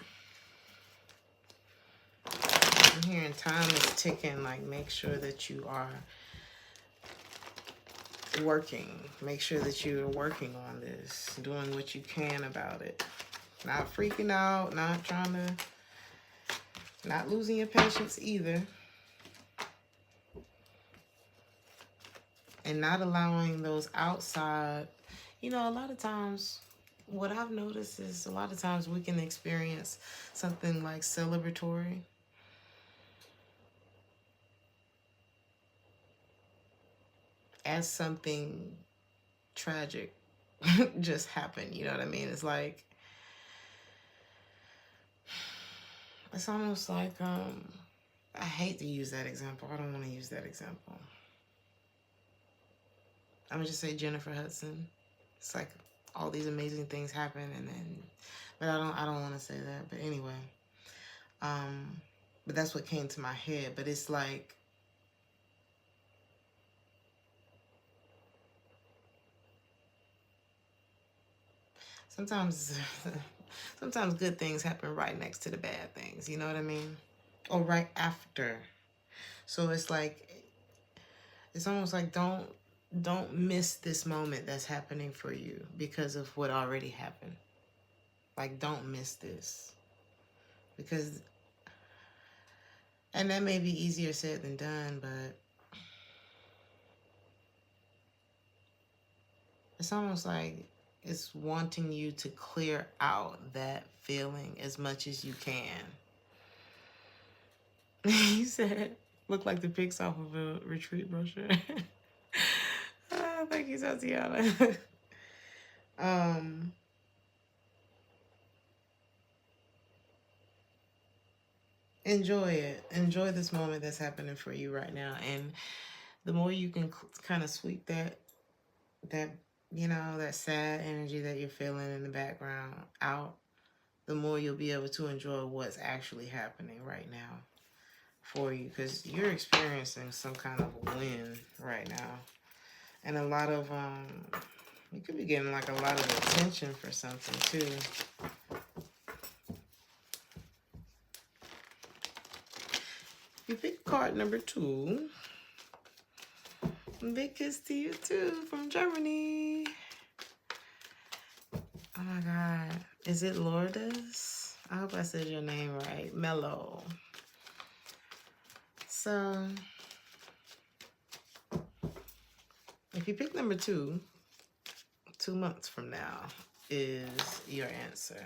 A: I'm hearing time is ticking. Like, make sure that you are working. Make sure that you're working on this. Doing what you can about it. Not freaking out. Not trying to... Not losing your patience either. And not allowing those outside... You know, a lot of times, what I've noticed is a lot of times we can experience something like celebratory. As something tragic just happened. You know what I mean? It's like... It's almost like, I hate to use that example. I don't want to use that example. I'm gonna just say Jennifer Hudson. It's like all these amazing things happen, and then, but I don't want to say that. But anyway, but that's what came to my head. But it's like, sometimes good things happen right next to the bad things. You know what I mean? Or right after. So it's like, it's almost like don't miss this moment that's happening for you because of what already happened. Like, don't miss this. Because, and that may be easier said than done, but it's almost like it's wanting you to clear out that feeling as much as you can. You said, look like the pics off of a retreat brochure. Oh, thank you, Tatiana. Enjoy it. Enjoy this moment that's happening for you right now. And the more you can kind of sweep that, you know, that sad energy that you're feeling in the background out, the more you'll be able to enjoy what's actually happening right now for you. Because you're experiencing some kind of win right now. And a lot of, you could be getting like a lot of attention for something too. You pick card number 2. Big kiss to you too from Germany. Oh my God. Is it Lourdes? I hope I said your name right. Mellow. So, if you pick number 2, 2 months from now is your answer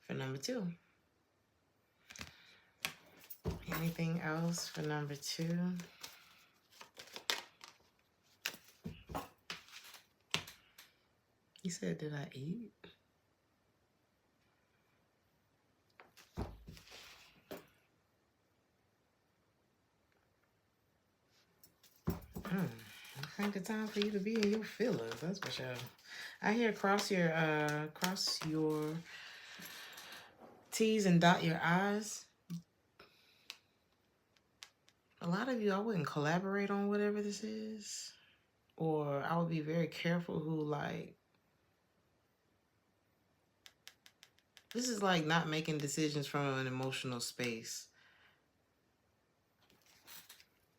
A: for number 2. Anything else for number 2? He said, did I eat? perfect time for you to be in your feelings. That's for sure. I hear cross your T's and dot your I's. A lot of you, I wouldn't collaborate on whatever this is. Or I would be very careful who, like, this is like not making decisions from an emotional space.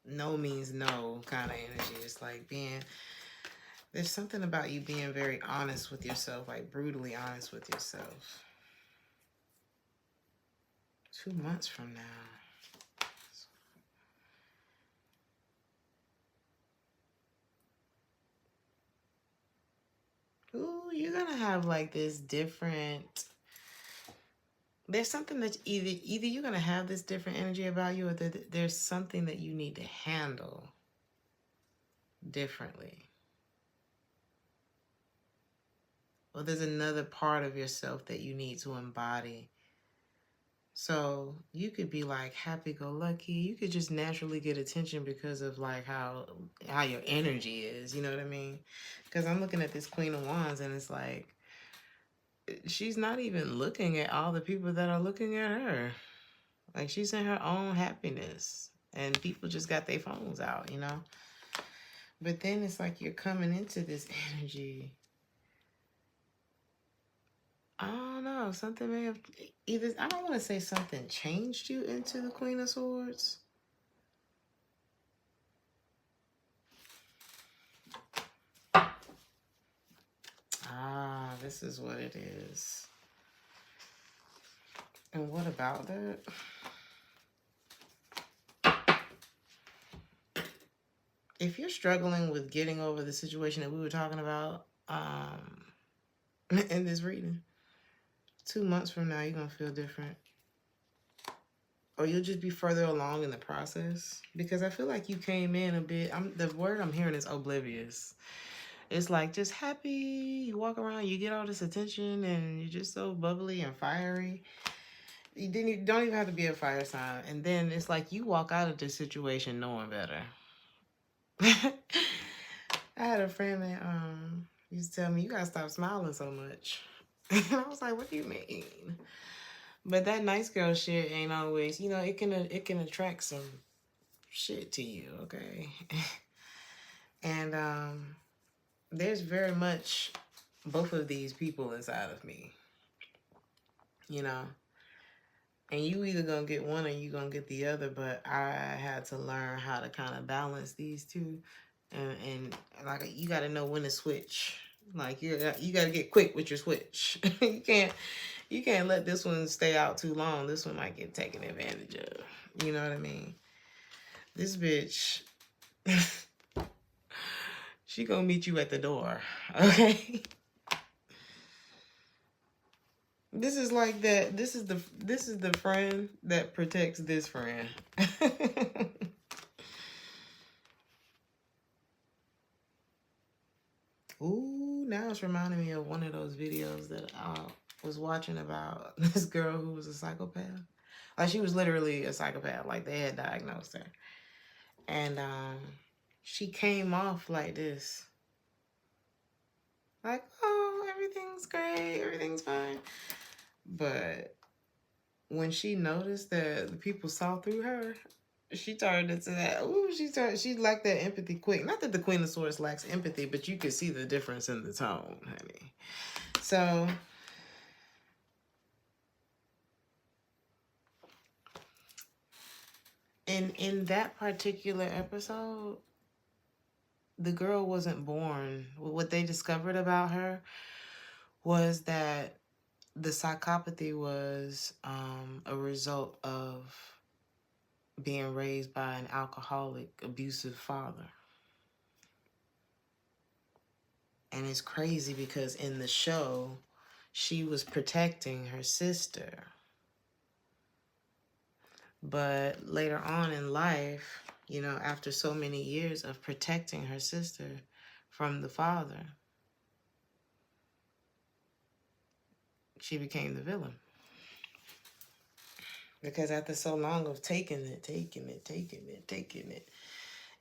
A: No means no kind of energy. It's like there's something about you being very honest with yourself, like brutally honest with yourself. 2 months from now. Ooh, you're gonna have like this different, there's something that either you're gonna have this different energy about you, or there's something that you need to handle differently. Or there's another part of yourself that you need to embody. So you could be like happy-go-lucky. You could just naturally get attention because of like how your energy is. You know what I mean? Because I'm looking at this Queen of Wands, and it's like she's not even looking at all the people that are looking at her. Like, she's in her own happiness, and people just got their phones out, you know? But then it's like you're coming into this energy. I don't know. Something may have either, I don't want to say something changed you into the Queen of Swords. Ah, this is what it is. And what about that? If you're struggling with getting over the situation that we were talking about in this reading, 2 months from now, you're going to feel different. Or you'll just be further along in the process. Because I feel like you came in a bit, the word I'm hearing is oblivious. It's like just happy, you walk around, you get all this attention, and you're just so bubbly and fiery. You don't even have to be a fire sign. And then it's like you walk out of this situation knowing better. I had a friend that used to tell me, you gotta stop smiling so much. And I was like, what do you mean? But that nice girl shit ain't always, you know, it can attract some shit to you, okay? And there's very much both of these people inside of me, you know? And you either gonna get one or you gonna get the other, but I had to learn how to kind of balance these two. And like, you got to know when to switch. Like, you got to get quick with your switch. you can't let this one stay out too long. This one might get taken advantage of. You know what I mean? This bitch, she gonna meet you at the door, okay? This is like that. This is the friend that protects this friend. Ooh, now it's reminding me of one of those videos that I was watching about this girl who was a psychopath. Like, she was literally a psychopath. Like, they had diagnosed her. And she came off like this. Like, oh, everything's great. Everything's fine. But when she noticed that the people saw through her, she turned into that. Ooh, she lacked that empathy quick. Not that the Queen of Swords lacks empathy, but you could see the difference in the tone, honey. So in that particular episode, the girl wasn't born. What they discovered about her was that the psychopathy was a result of being raised by an alcoholic, abusive father. And it's crazy because in the show, she was protecting her sister. But later on in life, you know, after so many years of protecting her sister from the father, she became the villain. Because after so long of taking it,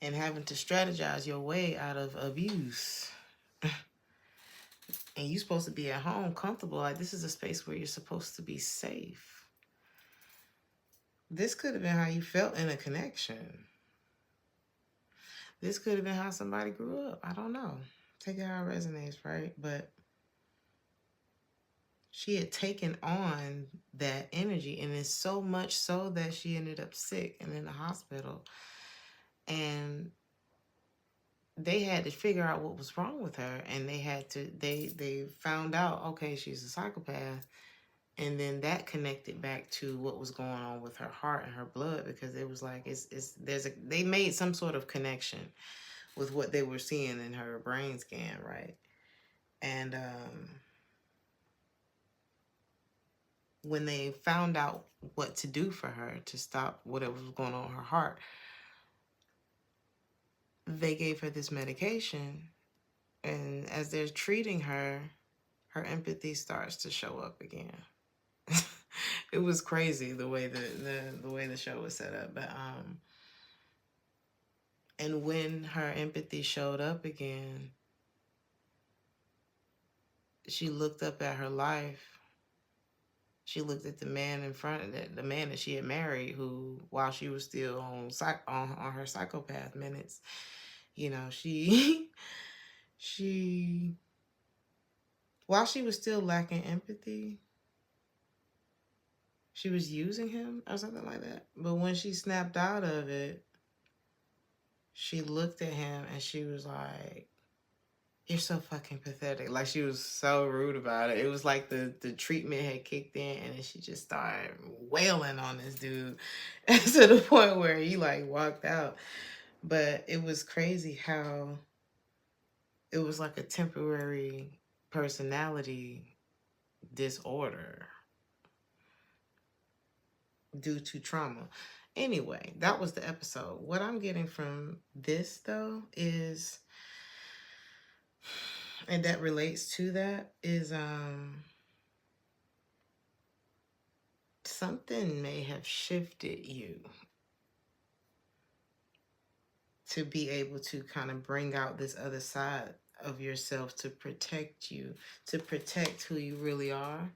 A: and having to strategize your way out of abuse. And you're supposed to be at home comfortable. Like, this is a space where you're supposed to be safe. This could have been how you felt in a connection. This could have been how somebody grew up. I don't know. Take it how it resonates, right? But she had taken on that energy, and it's so much so that she ended up sick and in the hospital. And they had to figure out what was wrong with her, and they found out, okay, she's a psychopath. And then that connected back to what was going on with her heart and her blood, because it was like they made some sort of connection with what they were seeing in her brain scan, right? And when they found out what to do for her to stop whatever was going on in her heart, they gave her this medication. And as they're treating her, her empathy starts to show up again. It was crazy the way the way the show was set up. But and when her empathy showed up again, she looked up at her life. She looked at the man in front of the man that she had married, who, while she was still on her psychopath minutes, you know, she while she was still lacking empathy, she was using him or something like that. But when she snapped out of it, she looked at him and she was like, "You're so fucking pathetic." Like, she was so rude about it. It was like the treatment had kicked in, and then she just started wailing on this dude to the point where he like walked out. But it was crazy how it was like a temporary personality disorder due to trauma. Anyway, that was the episode. What I'm getting from this, though, is, and that relates to that, is something may have shifted you to be able to kind of bring out this other side of yourself, to protect you, to protect who you really are.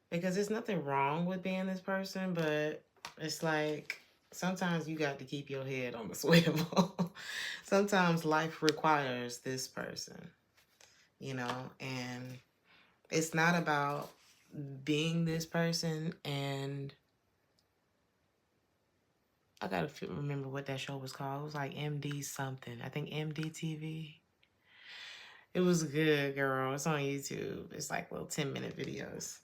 A: Because there's nothing wrong with being this person, but it's like sometimes you got to keep your head on the swivel. Sometimes life requires this person, you know, and it's not about being this person. And I gotta remember what that show was called. It was like MD something. I think MDTV. It was good, girl. It's on YouTube. It's like little 10-minute videos.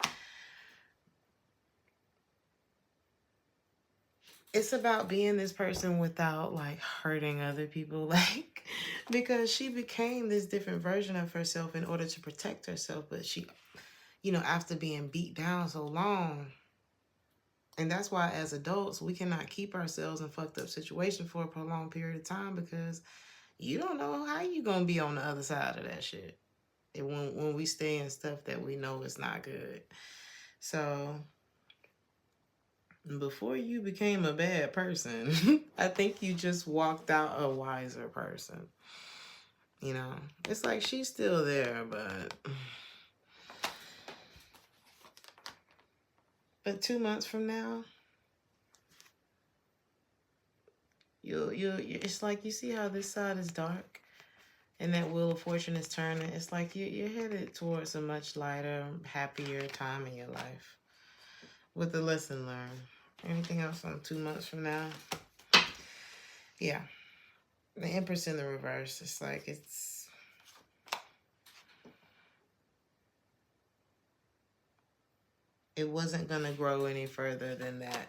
A: It's about being this person without like hurting other people, like, because she became this different version of herself in order to protect herself. But she, you know, after being beat down so long, and that's why as adults, we cannot keep ourselves in fucked up situations for a prolonged period of time, because you don't know how you gonna be on the other side of that shit. And when we stay in stuff that we know is not good. So before you became a bad person, I think you just walked out a wiser person. You know, it's like she's still there, but 2 months from now, you it's like, you see how this side is dark and that wheel of fortune is turning. It's like you're headed towards a much lighter, happier time in your life with the lesson learned. Anything else on 2 months from now? Yeah. The Empress in the reverse. It's like it wasn't going to grow any further than that.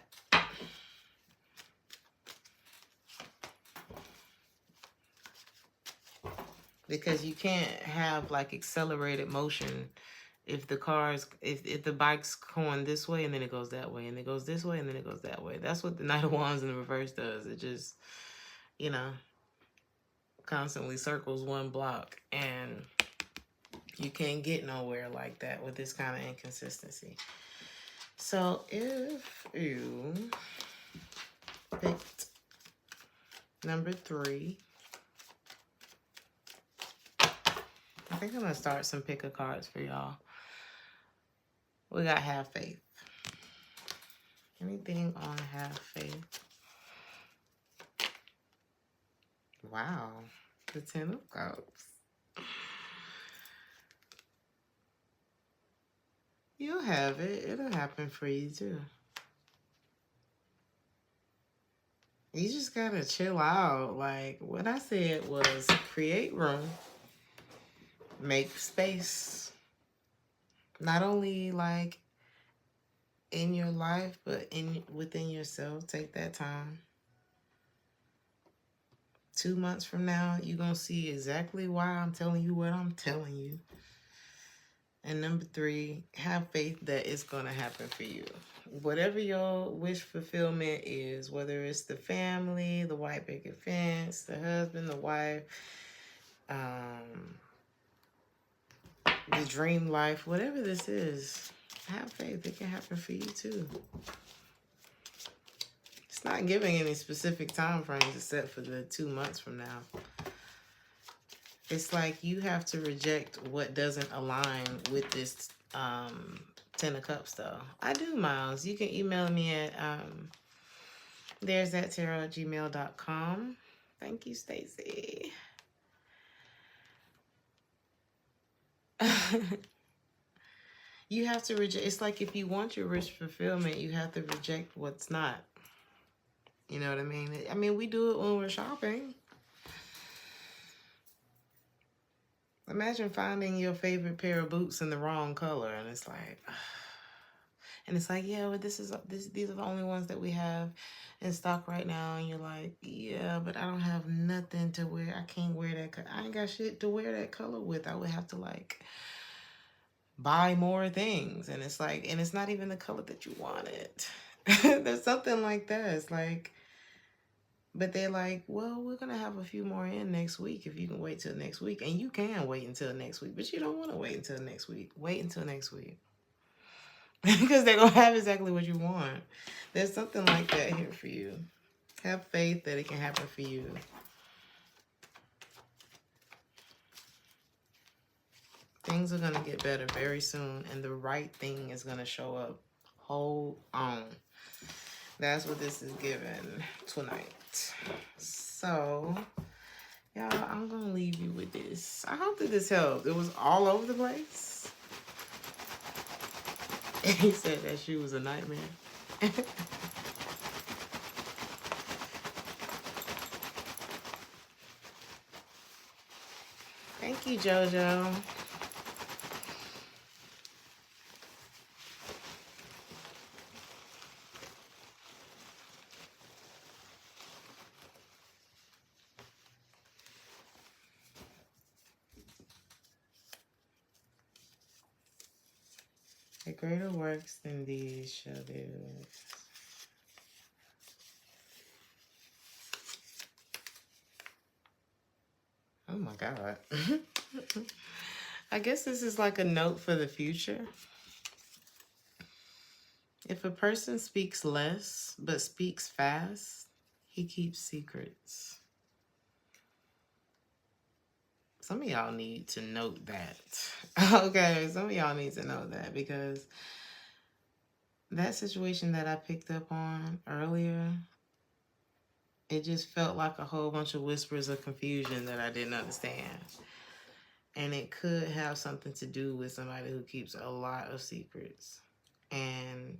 A: Because you can't have like accelerated motion if the bike's going this way and then it goes that way and it goes this way and then it goes that way. That's what the Knight of Wands in the reverse does. It just, you know, constantly circles one block, and you can't get nowhere like that with this kind of inconsistency. So if you picked Number 3. I think I'm going to start some pick a cards for y'all. We got have faith. Anything on have faith? Wow. The 10 of Cups. You'll have it. It'll happen for you too. You just gotta chill out. Like what I said was create room, make space. Not only like in your life, but within yourself. Take that time. 2 months from now, you're gonna see exactly why I'm telling you what I'm telling you. And number 3, have faith that it's gonna happen for you. Whatever your wish fulfillment is, whether it's the family, the white picket fence, the husband, the wife, the dream life, whatever this is, have faith. It can happen for you too. It's not giving any specific time frames except for the 2 months from now. It's like you have to reject what doesn't align with this 10 of Cups, though. I do, Miles. You can email me at theresthattarot@gmail.com. Thank you, Stacy. You have to reject. It's like if you want your wish fulfillment, you have to reject what's not. You know what I mean? I mean, we do it when we're shopping. Imagine finding your favorite pair of boots in the wrong color, and it's like, yeah, but these are the only ones that we have in stock right now. And you're like, yeah, but I don't have nothing to wear. I can't wear that. I ain't got shit to wear that color with. I would have to like buy more things, and it's like, and it's not even the color that you wanted. There's something like that. It's like. But they're like, well, we're going to have a few more in next week if you can wait till next week. And you can wait until next week, but you don't want to wait until next week. Wait until next week. Because they're going to have exactly what you want. There's something like that here for you. Have faith that it can happen for you. Things are going to get better very soon, and the right thing is going to show up. Hold on. That's what this is giving tonight. So, y'all, I'm going to leave you with this. I hope that this helped. It was all over the place. He said that she was a nightmare. Thank you, JoJo. The greater works than these shall do. Oh my God. I guess this is like a note for the future. If a person speaks less but speaks fast, he keeps secrets. Some of y'all need to note that. Okay, some of y'all need to know that, because that situation that I picked up on earlier, it just felt like a whole bunch of whispers of confusion that I didn't understand. And it could have something to do with somebody who keeps a lot of secrets. And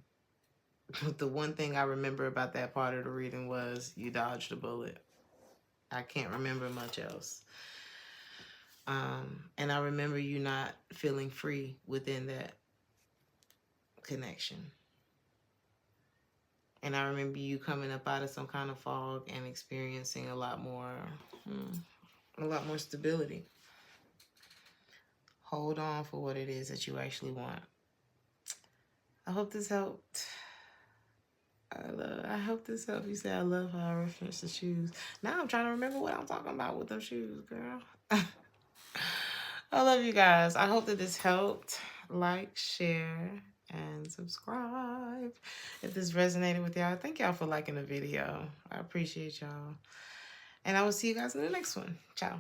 A: the one thing I remember about that part of the reading was you dodged a bullet. I can't remember much else. And I remember you not feeling free within that connection. And I remember you coming up out of some kind of fog and experiencing a lot more stability. Hold on for what it is that you actually want. I hope this helped. I hope this helped. You say I love how I reference the shoes. Now I'm trying to remember what I'm talking about with them shoes, girl. I love you guys. I hope that this helped. Like, share, and subscribe if this resonated with y'all. Thank y'all for liking the video. I appreciate y'all. And I will see you guys in the next one. Ciao.